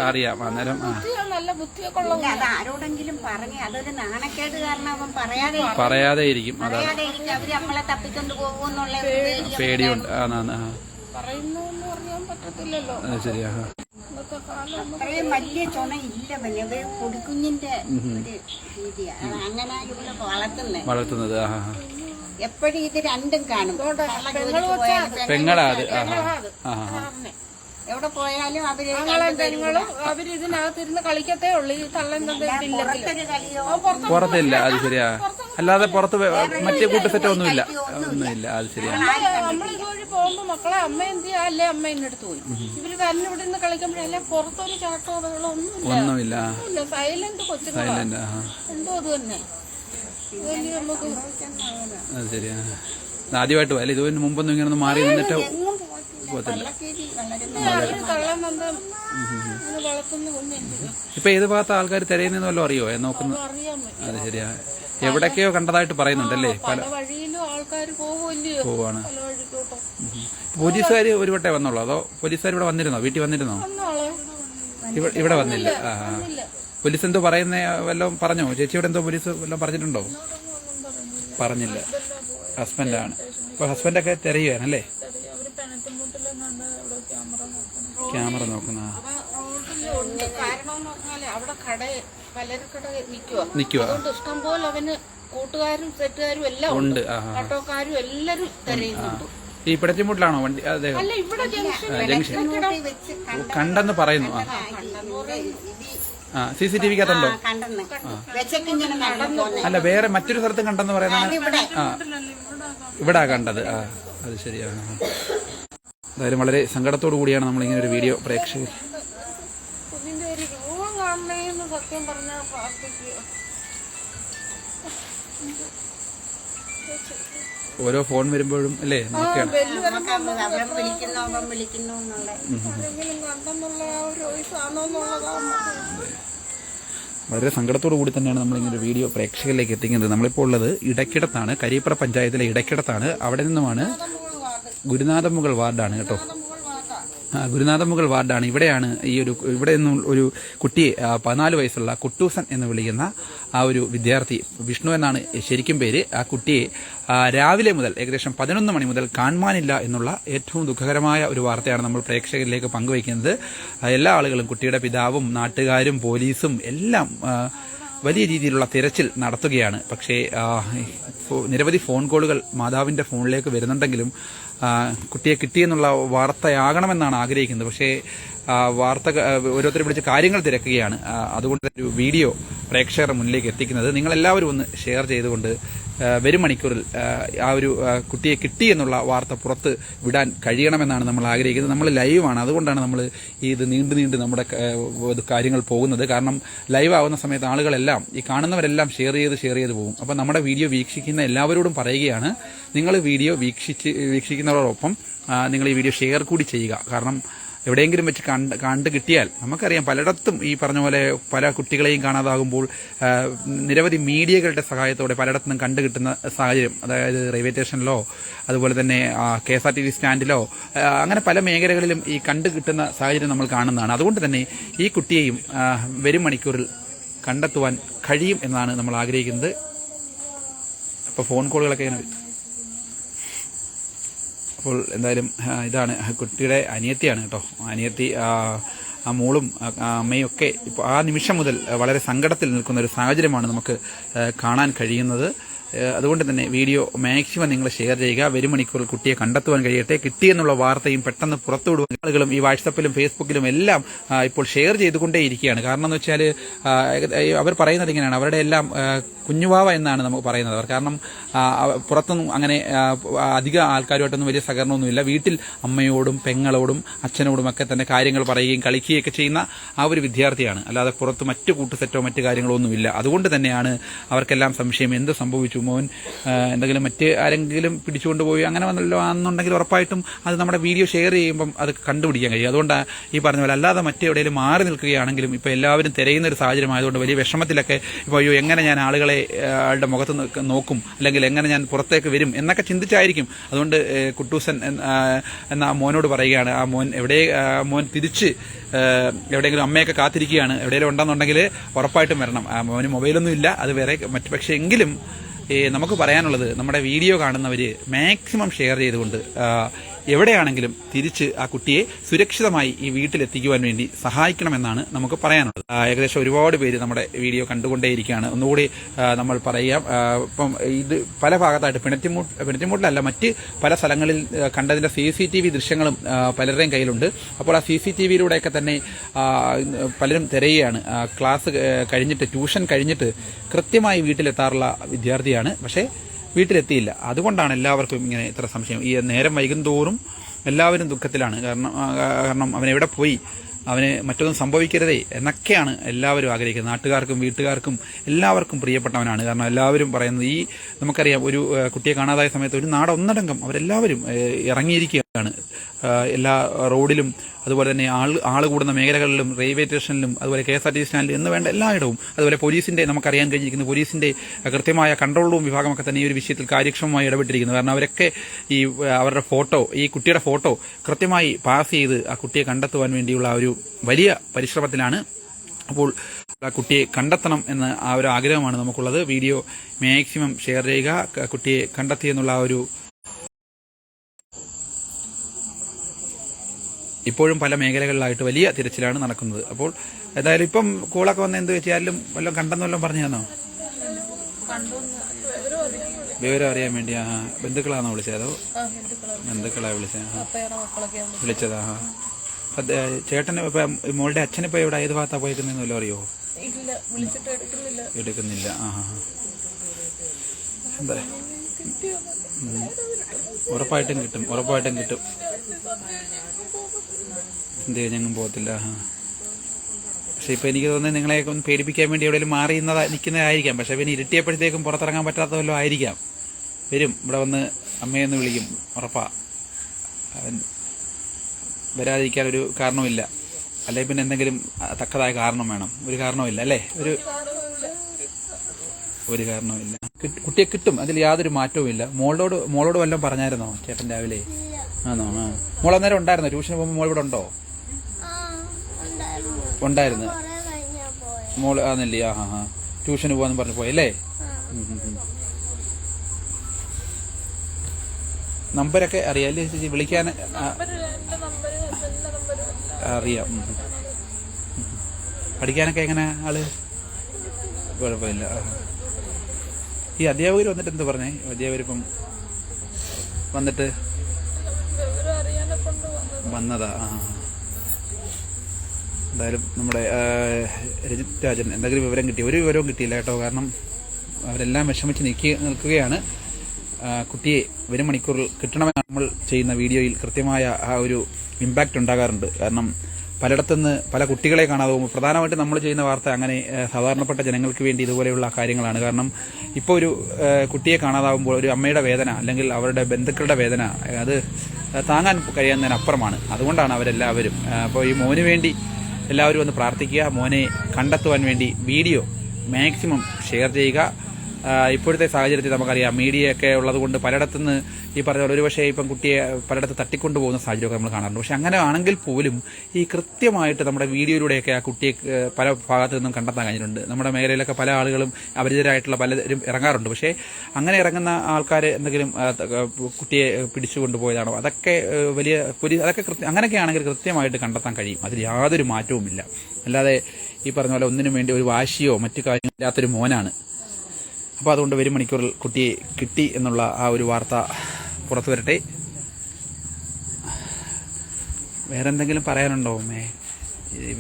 അറിയാം. അന്നേരം ആരോടെങ്കിലും പറഞ്ഞ് അതൊരു നാണക്കേട് കാരണം അവൻ പറയാതെ ഇരിക്കും. അവര് നമ്മളെ തപ്പിക്കൊണ്ട് പോകുന്നുള്ള പേടിയുണ്ട്. ശരിയാ. അത്രയും വലിയ ചുണ ഇല്ല. പിന്നെ പൊടിക്കുഞ്ഞിന്റെ ഒരു രീതിയാണ് അങ്ങനെ ഇവിടെ വളർത്തുന്നത്. എപ്പോഴും ഇത് രണ്ടും കാണും. പെങ്ങളാ അത്. എവിടെ പോയാലും അവരിതിനകത്തിരുന്ന് കളിക്കത്തേ ഉള്ളൂ. ഈ തള്ളൻ പുറത്തില്ല. അത് ശരിയാ. അല്ലാതെ പുറത്ത് മറ്റേ കൂട്ടുസെറ്റ് ഒന്നുമില്ല. അത് ശരിയാ. നമ്മളിതുവഴി പോകുമ്പോ മക്കളെ അമ്മ എന്ത് ചെയ്യാ അല്ലേ അമ്മ എന്നെടുത്ത് പോയി. ഇവര് തന്നെ ഇവിടെ നിന്ന് കളിക്കുമ്പോഴല്ലേ പുറത്തൊരു ചാട്ടോ ബഹളോ ഒന്നുമില്ല. സൈലന്റ് കൊച്ചുങ്ങളാ. എന്തോ അത് തന്നെ. അത് ശരിയാ. ആദ്യമായിട്ട് പോയല്ലേ? ഇതിന് മുമ്പൊന്നും ഇങ്ങനെ ഒന്ന് മാറി നിന്നിട്ട് പോകത്തില്ല. ഇപ്പൊ ഏത് ഭാഗത്ത് ആൾക്കാർ തിരയുന്നതെന്ന് വല്ലതും അറിയോ? നോക്കുന്നു. അത് ശരിയാ. എവിടൊക്കെയോ കണ്ടതായിട്ട് പറയുന്നുണ്ടല്ലേ? പല വഴിയിലും ആൾക്കാർ പോവാണ്. പോലീസുകാർ ഒരു വട്ടേ വന്നുള്ളൂ? അതോ പോലീസുകാർ ഇവിടെ വന്നിരുന്നോ? വീട്ടിൽ വന്നിരുന്നോ? ഇവിടെ വന്നില്ല. പോലീസ് എന്തോ പറയുന്ന വല്ലതും പറഞ്ഞോ? ചേച്ചിയോട് എന്തോ പോലീസ് വല്ലതും പറഞ്ഞിട്ടുണ്ടോ? പറഞ്ഞില്ല. ഹസ്ബൻഡാണ്. അപ്പൊ ഹസ്ബൻഡൊക്കെ തിരയുവാനല്ലേ? ക്യാമറ നോക്കുന്ന. നിൽക്കുക. ഇഷ്ടംപോലെ അവന് കൂട്ടുകാരും സെറ്റുകാരും എല്ലാം ഉണ്ട്. ഓട്ടോക്കാരും എല്ലാരും തിരയുന്നുണ്ട്. ഈ പിടച്ചിമുട്ടിലാണോ വണ്ടി? അതെ. ജംഗ്ഷൻ കണ്ടെന്ന് പറയുന്നു. CCTV-ക്കകത്തുണ്ടോ? അല്ല, വേറെ മറ്റൊരു സ്ഥലത്തും കണ്ടെന്ന് പറയുന്നത്. ഇവിടെ കണ്ടത്. അത് ശരിയാണ്. എന്തായാലും വളരെ സങ്കടത്തോടു കൂടിയാണ് നമ്മളിങ്ങനെ ഒരു വീഡിയോ പ്രേക്ഷകർ കുഞ്ഞിന്റെ ഒരു രൂപം കാണണേന്ന് സത്യം പറഞ്ഞാൽ പ്രാർത്ഥിക്കുക. ഓരോ ഫോൺ വരുമ്പോഴും അല്ലേ നമുക്കാണ് അവൻ വിളിക്കുന്നു എന്നുള്ള ആരെങ്കിലും കണ്ടെന്നുള്ള ആ ഒരു വയസ്സാണോ എന്നുള്ളതാണ്. വളരെ സങ്കടത്തോടു കൂടി തന്നെയാണ് നമ്മളിങ്ങനെ ഒരു വീഡിയോ പ്രേക്ഷകരിലേക്ക് എത്തിക്കുന്നത്. നമ്മളിപ്പോൾ ഉള്ളത് ഇടയ്ക്കിടത്താണ്, കരിയപ്ര പഞ്ചായത്തിലെ ഇടയ്ക്കിടത്താണ്. അവിടെ നിന്നുമാണ് ഗുരുനാഥമുകൾ വാർഡാണ് കേട്ടോ. ഗുരുനാഥമുകൾ വാർഡാണ്. ഇവിടെയാണ് ഇവിടെ നിന്നും ഒരു കുട്ടിയെ 14 വയസ്സുള്ള കുട്ടൂസൻ എന്ന് വിളിക്കുന്ന ആ ഒരു വിദ്യാർത്ഥി, വിഷ്ണു എന്നാണ് ശരിക്കും പേര്, ആ കുട്ടിയെ രാവിലെ മുതൽ ഏകദേശം 11 മണി മുതൽ കാണുവാനില്ല എന്നുള്ള ഏറ്റവും ദുഃഖകരമായ ഒരു വാർത്തയാണ് നമ്മൾ പ്രേക്ഷകരിലേക്ക് പങ്കുവയ്ക്കുന്നത്. എല്ലാ ആളുകളും, കുട്ടിയുടെ പിതാവും നാട്ടുകാരും പോലീസും എല്ലാം വലിയ രീതിയിലുള്ള തിരച്ചിൽ നടത്തുകയാണ്. പക്ഷേ നിരവധി ഫോൺ കോളുകൾ മാതാവിന്റെ ഫോണിലേക്ക് വരുന്നുണ്ടെങ്കിലും കുട്ടിയെ കിട്ടിയെന്നുള്ള വാർത്തയാകണമെന്നാണ് ആഗ്രഹിക്കുന്നത്. പക്ഷേ വാർത്ത ഓരോരുത്തരെ വിളിച്ച് കാര്യങ്ങൾ തിരക്കുകയാണ്. അതുകൊണ്ട് ഒരു വീഡിയോ പ്രേക്ഷകരുടെ മുന്നിലേക്ക് എത്തിക്കുന്നത്. നിങ്ങളെല്ലാവരും ഒന്ന് ഷെയർ ചെയ്തുകൊണ്ട് വരും മണിക്കൂറിൽ ആ ഒരു കുട്ടിയെ കിട്ടി എന്നുള്ള വാർത്ത പുറത്ത് വിടാൻ കഴിയണമെന്നാണ് നമ്മൾ ആഗ്രഹിക്കുന്നത്. നമ്മൾ ലൈവാണ്, അതുകൊണ്ടാണ് നമ്മൾ ഇത് നീണ്ടു നമ്മുടെ കാര്യങ്ങൾ പോകുന്നത്. കാരണം ലൈവ് ആവുന്ന സമയത്ത് ആളുകളെല്ലാം, ഈ കാണുന്നവരെല്ലാം ഷെയർ ചെയ്ത് പോകും. അപ്പം നമ്മുടെ വീഡിയോ വീക്ഷിക്കുന്ന എല്ലാവരോടും പറയുകയാണ്, നിങ്ങൾ വീഡിയോ വീക്ഷിക്കുന്നവരോടൊപ്പം നിങ്ങൾ ഈ വീഡിയോ ഷെയർ കൂടി ചെയ്യുക. കാരണം എവിടെയെങ്കിലും വെച്ച് കണ്ട് കിട്ടിയാൽ, നമുക്കറിയാം പലയിടത്തും ഈ പറഞ്ഞ പോലെ പല കുട്ടികളെയും കാണാതാകുമ്പോൾ നിരവധി മീഡിയകളുടെ സഹായത്തോടെ പലയിടത്തും കണ്ടു കിട്ടുന്ന സാഹചര്യം, അതായത് റെയിൽവേ സ്റ്റേഷനിലോ അതുപോലെ തന്നെ KSRTC സ്റ്റാൻഡിലോ അങ്ങനെ പല മേഖലകളിലും ഈ കണ്ടു കിട്ടുന്ന സാഹചര്യം നമ്മൾ കാണുന്നതാണ്. അതുകൊണ്ട് തന്നെ ഈ കുട്ടിയെയും വരും മണിക്കൂറിൽ കണ്ടെത്തുവാൻ കഴിയും എന്നാണ് നമ്മൾ ആഗ്രഹിക്കുന്നത്. അപ്പോൾ ഫോൺ കോളുകളൊക്കെ ഇങ്ങനെ. അപ്പോൾ എന്തായാലും ഇതാണ് കുട്ടിയുടെ അനിയത്തിയാണ് കേട്ടോ. അനിയത്തി, ആ മോളും അമ്മയും ഒക്കെ ഇപ്പോൾ ആ നിമിഷം മുതൽ വളരെ സങ്കടത്തിൽ നിൽക്കുന്ന ഒരു സാഹചര്യമാണ് നമുക്ക് കാണാൻ കഴിയുന്നത്. അതുകൊണ്ട് തന്നെ വീഡിയോ മാക്സിമം നിങ്ങൾ ഷെയർ ചെയ്യുക. വരും മണിക്കൂറിൽ കുട്ടിയെ കണ്ടെത്തുവാൻ കഴിയട്ടെ. കിട്ടിയെന്നുള്ള വാർത്തയും പെട്ടെന്ന് പുറത്തുവിടുവാൻ ആളുകളും ഈ വാട്സപ്പിലും ഫേസ്ബുക്കിലും എല്ലാം ഇപ്പോൾ ഷെയർ ചെയ്തുകൊണ്ടേയിരിക്കുകയാണ്. കാരണം എന്ന് വെച്ചാൽ അവർ പറയുന്നത് ഇങ്ങനെയാണ്, അവരുടെ എല്ലാം കുഞ്ഞുവാവ എന്നാണ് നമുക്ക് പറയുന്നത്. അവർ കാരണം പുറത്തൊന്നും അങ്ങനെ അധിക ആൾക്കാരുമായിട്ടൊന്നും വലിയ സഹകരണമൊന്നുമില്ല. വീട്ടിൽ അമ്മയോടും പെങ്ങളോടും അച്ഛനോടും ഒക്കെ തന്നെ കാര്യങ്ങൾ പറയുകയും കളിക്കുകയൊക്കെ ചെയ്യുന്ന ആ ഒരു വിദ്യാർത്ഥിയാണ്. അല്ലാതെ പുറത്ത് മറ്റു കൂട്ടുസെറ്റോ മറ്റു കാര്യങ്ങളോ ഒന്നുമില്ല. അതുകൊണ്ട് തന്നെയാണ് അവർക്കെല്ലാം സംശയം, എന്ത് സംഭവിച്ചു, മോൻ എന്തെങ്കിലും മറ്റ് ആരെങ്കിലും പിടിച്ചുകൊണ്ടുപോയി അങ്ങനെ വന്നല്ലോ ആണെന്നുണ്ടെങ്കിൽ ഉറപ്പായിട്ടും അത് നമ്മുടെ വീഡിയോ ഷെയർ ചെയ്യുമ്പം അത് കണ്ടുപിടിക്കാൻ കഴിയും. അതുകൊണ്ട് ഈ പറഞ്ഞ പോലെ അല്ലാതെ മറ്റെവിടെയും മാറി നിൽക്കുകയാണെങ്കിലും ഇപ്പോൾ എല്ലാവരും തിരയുന്ന ഒരു സാഹചര്യം ആയതുകൊണ്ട് വലിയ വിഷമത്തിലൊക്കെ ഇപ്പോൾ എങ്ങനെ ഞാൻ ആളുടെ മുഖത്ത് നോക്കും, അല്ലെങ്കിൽ എങ്ങനെ ഞാൻ പുറത്തേക്ക് വരും എന്നൊക്കെ ചിന്തിച്ചായിരിക്കും. അതുകൊണ്ട് കുട്ടൂസൻ എന്ന മോനോട് പറയുകയാണ്, ആ മോൻ തിരിച്ച് എവിടെയെങ്കിലും അമ്മയൊക്കെ കാത്തിരിക്കുകയാണ്, എവിടെയെങ്കിലും ഉണ്ടെന്നുണ്ടെങ്കിൽ ഉറപ്പായിട്ടും വരണം. മോന് മൊബൈലൊന്നും ഇല്ല, അത് വേറെ മറ്റു. പക്ഷേ എങ്കിലും നമുക്ക് പറയാനുള്ളത്, നമ്മുടെ വീഡിയോ കാണുന്നവർ മാക്സിമം ഷെയർ ചെയ്തുകൊണ്ട് എവിടെയാണെങ്കിലും തിരിച്ച് ആ കുട്ടിയെ സുരക്ഷിതമായി ഈ വീട്ടിലെത്തിക്കുവാൻ വേണ്ടി സഹായിക്കണമെന്നാണ് നമുക്ക് പറയാനുള്ളത്. ഏകദേശം ഒരുപാട് പേര് നമ്മുടെ വീഡിയോ കണ്ടുകൊണ്ടേയിരിക്കുകയാണ്. ഒന്നുകൂടി നമ്മൾ പറയാം, ഇപ്പം ഇത് പല ഭാഗത്തായിട്ട് പിണറ്റിമൂട്ടിലല്ല, മറ്റ് പല സ്ഥലങ്ങളിൽ കണ്ടതിന്റെ CCTV ദൃശ്യങ്ങളും പലരുടെയും കയ്യിലുണ്ട്. അപ്പോൾ ആ CCTVയിലൂടെയൊക്കെ തന്നെ പലരും തിരയുകയാണ്. ക്ലാസ് കഴിഞ്ഞിട്ട്, ട്യൂഷൻ കഴിഞ്ഞിട്ട് കൃത്യമായി വീട്ടിലെത്താറുള്ള വിദ്യാർത്ഥിയാണ്. പക്ഷേ വീട്ടിലെത്തിയില്ല. അതുകൊണ്ടാണ് എല്ലാവർക്കും ഇങ്ങനെ ഇത്ര സംശയം. ഈ നേരം വൈകുന്തോറും എല്ലാവരും ദുഃഖത്തിലാണ്. കാരണം അവൻ എവിടെ പോയി, അവന് മറ്റൊന്നും സംഭവിക്കരുതേ എന്നൊക്കെയാണ് എല്ലാവരും ആഗ്രഹിക്കുന്നത്. നാട്ടുകാർക്കും വീട്ടുകാർക്കും എല്ലാവർക്കും പ്രിയപ്പെട്ടവനാണ്. കാരണം എല്ലാവരും പറയുന്നത്, ഈ നമുക്കറിയാം ഒരു കുട്ടിയെ കാണാതായ സമയത്ത് ഒരു നാടൊന്നടങ്കം അവരെല്ലാവരും ഇറങ്ങിയിരിക്കുകയാണ്. എല്ലാ റോഡിലും അതുപോലെ തന്നെ ആള് കൂടുന്ന മേഖലകളിലും റെയിൽവേ സ്റ്റേഷനിലും അതുപോലെ KSRTC സ്റ്റാൻഡിലും എന്ന് വേണ്ട എല്ലായിടവും. അതുപോലെ പോലീസിന്റെ, നമുക്കറിയാൻ കഴിഞ്ഞിരിക്കുന്ന പോലീസിന്റെ കൃത്യമായ കൺട്രോൾ റൂം വിഭാഗമൊക്കെ തന്നെ ഈ ഒരു വിഷയത്തിൽ കാര്യക്ഷമമായി ഇടപെട്ടിരിക്കുന്നു. കാരണം അവരൊക്കെ അവരുടെ ഫോട്ടോ, ഈ കുട്ടിയുടെ ഫോട്ടോ കൃത്യമായി പാസ് ചെയ്ത് ആ കുട്ടിയെ കണ്ടെത്തുവാൻ വേണ്ടിയുള്ള ആ ഒരു വലിയ പരിശ്രമത്തിലാണ്. അപ്പോൾ ആ കുട്ടിയെ കണ്ടെത്തണം എന്ന ആ ഒരു ആഗ്രഹമാണ് നമുക്കുള്ളത്. വീഡിയോ മാക്സിമം ഷെയർ ചെയ്യുക. കുട്ടിയെ കണ്ടെത്തിയെന്നുള്ള ആ ഒരു, ഇപ്പോഴും പല മേഖലകളിലായിട്ട് വലിയ തിരച്ചിലാണ് നടക്കുന്നത്. അപ്പോൾ ഏതായാലും ഇപ്പം കോളൊക്കെ വന്ന് എന്ത് വെച്ചാലും വല്ലതും കണ്ടെന്ന് വല്ലതും പറഞ്ഞു തന്നോ? വിവരം അറിയാൻ വേണ്ടി. ബന്ധുക്കളാണോ വിളിച്ചത്, അതോ ബന്ധുക്കളാ വിളിച്ചതാ? ചേട്ടന് ഇപ്പം മോളുടെ അച്ഛനിപ്പോ ഇവിടെ ഏത് ഭാഗത്താ പോയിരിക്കുന്നല്ലോ അറിയോ? എടുക്കുന്നില്ല. എന്താ ഉറപ്പായിട്ടും കിട്ടും. എന്ത് ഞങ്ങൾ പോകത്തില്ല. പക്ഷെ ഇപ്പൊ എനിക്ക് തോന്നുന്നത് നിങ്ങളെ ഒന്ന് പേടിപ്പിക്കാൻ വേണ്ടി എവിടെയെങ്കിലും മാറി നിൽക്കുന്നതായിരിക്കാം. പക്ഷെ പിന്നെ ഇരുട്ടിയപ്പോഴത്തേക്കും പുറത്തിറങ്ങാൻ പറ്റാത്ത വല്ലതും ആയിരിക്കാം. വരും, ഇവിടെ വന്ന് അമ്മയെന്ന് വിളിക്കും, ഉറപ്പാ. അവൻ വരാതിരിക്കാനൊരു കാരണവുമില്ല. അല്ലെങ്കിൽ പിന്നെ എന്തെങ്കിലും തക്കതായ കാരണം വേണം. ഒരു കാരണവുമില്ല അല്ലേ? ഒരു കാരണവുമില്ല. കുട്ടിയെ കിട്ടും, അതിൽ യാതൊരു മാറ്റവും ഇല്ല. മോളോട് വല്ലതും പറഞ്ഞായിരുന്നോ ചേട്ടൻ രാവിലെ? ആണോ? മോൾ അന്നേരം ഉണ്ടായിരുന്നോ? ട്യൂഷന് പോകുമ്പോൾ മോൾ ഇവിടെ ഉണ്ടോ? ഉണ്ടായിരുന്നു. മോള് ആന്നല്ലേ? ട്യൂഷന് പോവാന്ന് പറഞ്ഞു പോയല്ലേ? നമ്പരൊക്കെ അറിയാല്ലേ ചേച്ചി? വിളിക്കാൻ അറിയാം. പഠിക്കാനൊക്കെ എങ്ങനെ ആള്? കുഴപ്പമില്ല. ഈ അധ്യാപകർ വന്നിട്ട് എന്ത് പറഞ്ഞേ? അധ്യാപകരിപ്പം വന്നിട്ട് വന്നതാ. എന്തായാലും നമ്മുടെ രജിത് രാജൻ എന്തെങ്കിലും വിവരം കിട്ടി? ഒരു വിവരവും കിട്ടിയില്ല കേട്ടോ. കാരണം അവരെല്ലാം വിഷമിച്ച് നിൽക്കുകയാണ്. കുട്ടിയെ വരും മണിക്കൂറിൽ കിട്ടണമെന്ന് നമ്മൾ ചെയ്യുന്ന വീഡിയോയിൽ കൃത്യമായ ആ ഒരു ഇമ്പാക്റ്റ് ഉണ്ടാകാറുണ്ട്. കാരണം പലയിടത്തുനിന്ന് പല കുട്ടികളെ കാണാതെ പോകുമ്പോൾ പ്രധാനമായിട്ടും നമ്മൾ ചെയ്യുന്ന വാർത്ത അങ്ങനെ സാധാരണപ്പെട്ട ജനങ്ങൾക്ക് വേണ്ടി ഇതുപോലെയുള്ള കാര്യങ്ങളാണ്. കാരണം ഇപ്പോൾ ഒരു കുട്ടിയെ കാണാതാവുമ്പോൾ ഒരു അമ്മയുടെ വേദന അല്ലെങ്കിൽ അവരുടെ ബന്ധുക്കളുടെ വേദന അത് താങ്ങാൻ കഴിയുന്നതിനപ്പുറമാണ്. അതുകൊണ്ടാണ് അവരെല്ലാവരും. അപ്പോൾ ഈ മോന് വേണ്ടി എല്ലാവരും ഒന്ന് പ്രാർത്ഥിക്കുക. മോനെ കണ്ടെത്തുവാൻ വേണ്ടി വീഡിയോ മാക്സിമം ഷെയർ ചെയ്യുക. ഇപ്പോഴത്തെ സാഹചര്യത്തിൽ നമുക്കറിയാം, മീഡിയയൊക്കെ ഉള്ളതുകൊണ്ട് പലയിടത്തുനിന്ന് ഈ പറഞ്ഞ പോലെ ഒരുപക്ഷെ ഇപ്പം കുട്ടിയെ പലയിടത്ത് തട്ടിക്കൊണ്ടു പോകുന്ന സാഹചര്യമൊക്കെ നമ്മൾ കാണാറുണ്ട്. പക്ഷെ അങ്ങനെ ആണെങ്കിൽ പോലും ഈ കൃത്യമായിട്ട് നമ്മുടെ വീഡിയോയിലൂടെയൊക്കെ ആ കുട്ടിയെ പല ഭാഗത്തു നിന്നും കണ്ടെത്താൻ കഴിഞ്ഞിട്ടുണ്ട്. നമ്മുടെ മേഖലയിലൊക്കെ പല ആളുകളും അപരിചിതരായിട്ടുള്ള പലരും ഇറങ്ങാറുണ്ട്. പക്ഷേ അങ്ങനെ ഇറങ്ങുന്ന ആൾക്കാർ എന്തെങ്കിലും കുട്ടിയെ പിടിച്ചുകൊണ്ടുപോയതാണോ, അതൊക്കെ വലിയ അതൊക്കെ അങ്ങനെയൊക്കെ ആണെങ്കിൽ കൃത്യമായിട്ട് കണ്ടെത്താൻ കഴിയും. അതിൽ യാതൊരു മാറ്റവുമില്ല. അല്ലാതെ ഈ പറഞ്ഞ പോലെ ഒന്നിനും വേണ്ടി ഒരു വാശിയോ മറ്റു കാര്യങ്ങളില്ലാത്തൊരു മോനാണ്. അപ്പോൾ അതുകൊണ്ട് വരും മണിക്കൂറിൽ കുട്ടിയെ കിട്ടി എന്നുള്ള ആ ഒരു വാർത്ത പുറത്തു വരട്ടെ. വേറെ എന്തെങ്കിലും പറയാനുണ്ടോ അമ്മേ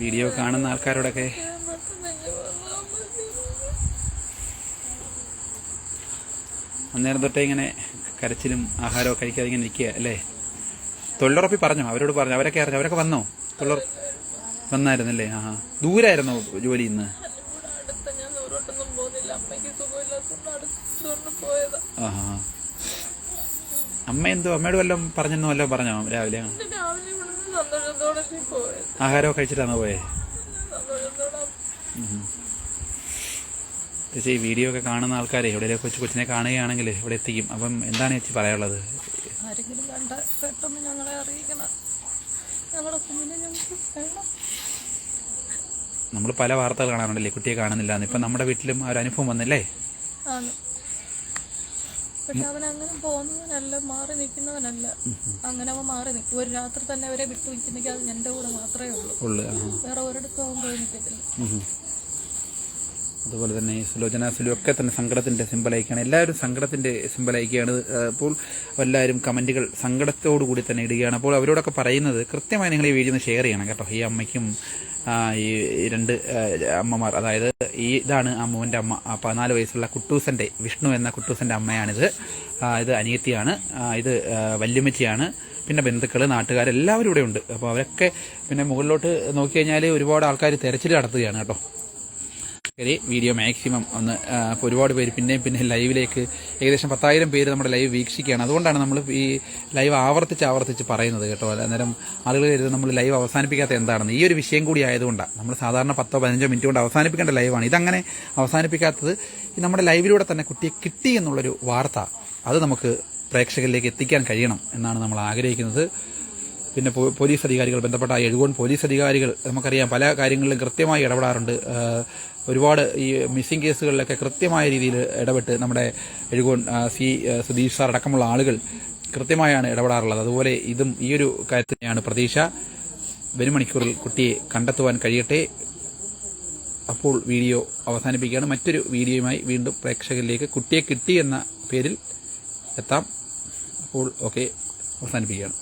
വീഡിയോ കാണുന്ന ആൾക്കാരോടൊക്കെ? അന്നേരം തൊട്ടേ ഇങ്ങനെ കരച്ചിലും ആഹാരമൊക്കെ കഴിക്കാതെ ഇങ്ങനെ നിൽക്കുക അല്ലേ? തൊഴിലുറപ്പി പറഞ്ഞോ? അവരോട് പറഞ്ഞു? അവരൊക്കെ അറിഞ്ഞു? അവരൊക്കെ വന്നോ? വന്നായിരുന്നല്ലേ? ദൂരായിരുന്നോ ജോലി ഇന്ന്? അമ്മ എന്തോ അമ്മയോട് വല്ലതും പറഞ്ഞെന്നോ വല്ലതും പറഞ്ഞോ രാവിലെ? ആഹാരമൊക്കെ കഴിച്ചിട്ടാണോ പോയെ? ചേച്ചി ഈ വീഡിയോ ഒക്കെ കാണുന്ന ആൾക്കാരെ എവിടെയൊക്കെ വെച്ച് കൊച്ചിനെ കാണുകയാണെങ്കിൽ ഇവിടെ എത്തിക്കും. അപ്പം എന്താണ് ചേച്ചി പറയാനുള്ളത്? ആരെങ്കിലും കണ്ട പെട്ടെന്ന് ഞങ്ങളെ അറിയിക്കണം. ഞങ്ങളുടെ കുഞ്ഞിനെ ഞങ്ങൾക്ക് വേണം. നമ്മൾ പല വാർത്തകൾ കാണാറുണ്ടല്ലേ കുട്ടിയെ കാണുന്നില്ല. ഇപ്പം നമ്മുടെ വീട്ടിലും ആ ഒരു അനുഭവം വന്നല്ലേ? പക്ഷെ അവനങ്ങനെ പോകുന്നവനല്ല, മാറി നിൽക്കുന്നവനല്ല. അങ്ങനെ അവൻ മാറി നിൽക്കും. ഒരു രാത്രി തന്നെ അവരെ വിട്ടു നിൽക്കുന്നെങ്കിൽ അത് എൻ്റെ കൂടെ മാത്രമേ ഉള്ളൂ. വേറെ ഒരിടത്തും അവൻ പോയി നിൽക്കത്തില്ല. അതുപോലെ തന്നെ സുലോചന സുലു ഒക്കെ തന്നെ സങ്കടത്തിന്റെ സിമ്പലയക്കുകയാണ്. എല്ലാവരും സങ്കടത്തിന്റെ സിമ്പലയക്കുകയാണ്. അപ്പോൾ എല്ലാവരും കമന്റുകൾ സങ്കടത്തോടു കൂടി തന്നെ ഇടുകയാണ്. അപ്പോൾ അവരോടൊക്കെ പറയുന്നത് കൃത്യമായി നിങ്ങൾ ഈ വീഡിയോ ഷെയർ ചെയ്യണം കേട്ടോ. ഈ അമ്മയ്ക്കും ഈ രണ്ട് അമ്മമാർ, അതായത് ഇതാണ് ആ മോൻ്റെ അമ്മ, 14 വയസ്സുള്ള കുട്ടൂസന്റെ, വിഷ്ണു എന്ന കുട്ടൂസന്റെ അമ്മയാണിത്. ഇത് അനിയത്തിയാണ്, ഇത് വല്യമ്മച്ചിയാണ്, പിന്നെ ബന്ധുക്കൾ, നാട്ടുകാരെല്ലാവരും ഇവിടെ ഉണ്ട്. അപ്പോൾ അവരൊക്കെ പിന്നെ മുകളിലോട്ട് നോക്കിക്കഴിഞ്ഞാൽ ഒരുപാട് ആൾക്കാർ തെരച്ചിൽ നടത്തുകയാണ് കേട്ടോ. ശരി, വീഡിയോ മാക്സിമം ഒന്ന് ഒരുപാട് പേര് പിന്നെ ലൈവിലേക്ക് ഏകദേശം 10,000 പേര് നമ്മുടെ ലൈവ് വീക്ഷിക്കുകയാണ്. അതുകൊണ്ടാണ് നമ്മൾ ഈ ലൈവ് ആവർത്തിച്ച് പറയുന്നത് കേട്ടോ. അന്നേരം ആളുകൾ കരുതുന്നത് നമ്മൾ ലൈവ് അവസാനിപ്പിക്കാത്ത എന്താണെന്ന്. ഈ ഒരു വിഷയം കൂടി ആയതുകൊണ്ടാണ് നമ്മൾ സാധാരണ 10-15 മിനിറ്റ് കൊണ്ട് അവസാനിപ്പിക്കേണ്ട ലൈവാണ്. ഇതങ്ങനെ അവസാനിപ്പിക്കാത്തത് ഈ നമ്മുടെ ലൈവിലൂടെ തന്നെ കുട്ടിയെ കിട്ടി എന്നുള്ളൊരു വാർത്ത അത് നമുക്ക് പ്രേക്ഷകരിലേക്ക് എത്തിക്കാൻ കഴിയണം എന്നാണ് നമ്മൾ ആഗ്രഹിക്കുന്നത്. പിന്നെ പോലീസ് അധികാരികൾ, ബന്ധപ്പെട്ട എഴുകോൺ പോലീസ് അധികാരികൾ നമുക്കറിയാം പല കാര്യങ്ങളിലും കൃത്യമായി ഇടപെടാറുണ്ട്. ഒരുപാട് ഈ മിസ്സിംഗ് കേസുകളിലൊക്കെ കൃത്യമായ രീതിയിൽ ഇടപെട്ട് നമ്മുടെ എഴുകോൺ സുധീഷ് സാർ അടക്കമുള്ള ആളുകൾ കൃത്യമായാണ് ഇടപെടാറുള്ളത്. അതുപോലെ ഇതും ഈ ഒരു കാര്യത്തിനെയാണ് പ്രതീക്ഷ. വരും മണിക്കൂറിൽ കുട്ടിയെ കണ്ടെത്തുവാൻ കഴിയട്ടെ. അപ്പോൾ വീഡിയോ അവസാനിപ്പിക്കുകയാണ്. മറ്റൊരു വീഡിയോയുമായി വീണ്ടും പ്രേക്ഷകരിലേക്ക് കുട്ടിയെ കിട്ടി എന്ന പേരിൽ എത്താം. അപ്പോൾ ഓക്കെ, അവസാനിപ്പിക്കുകയാണ്.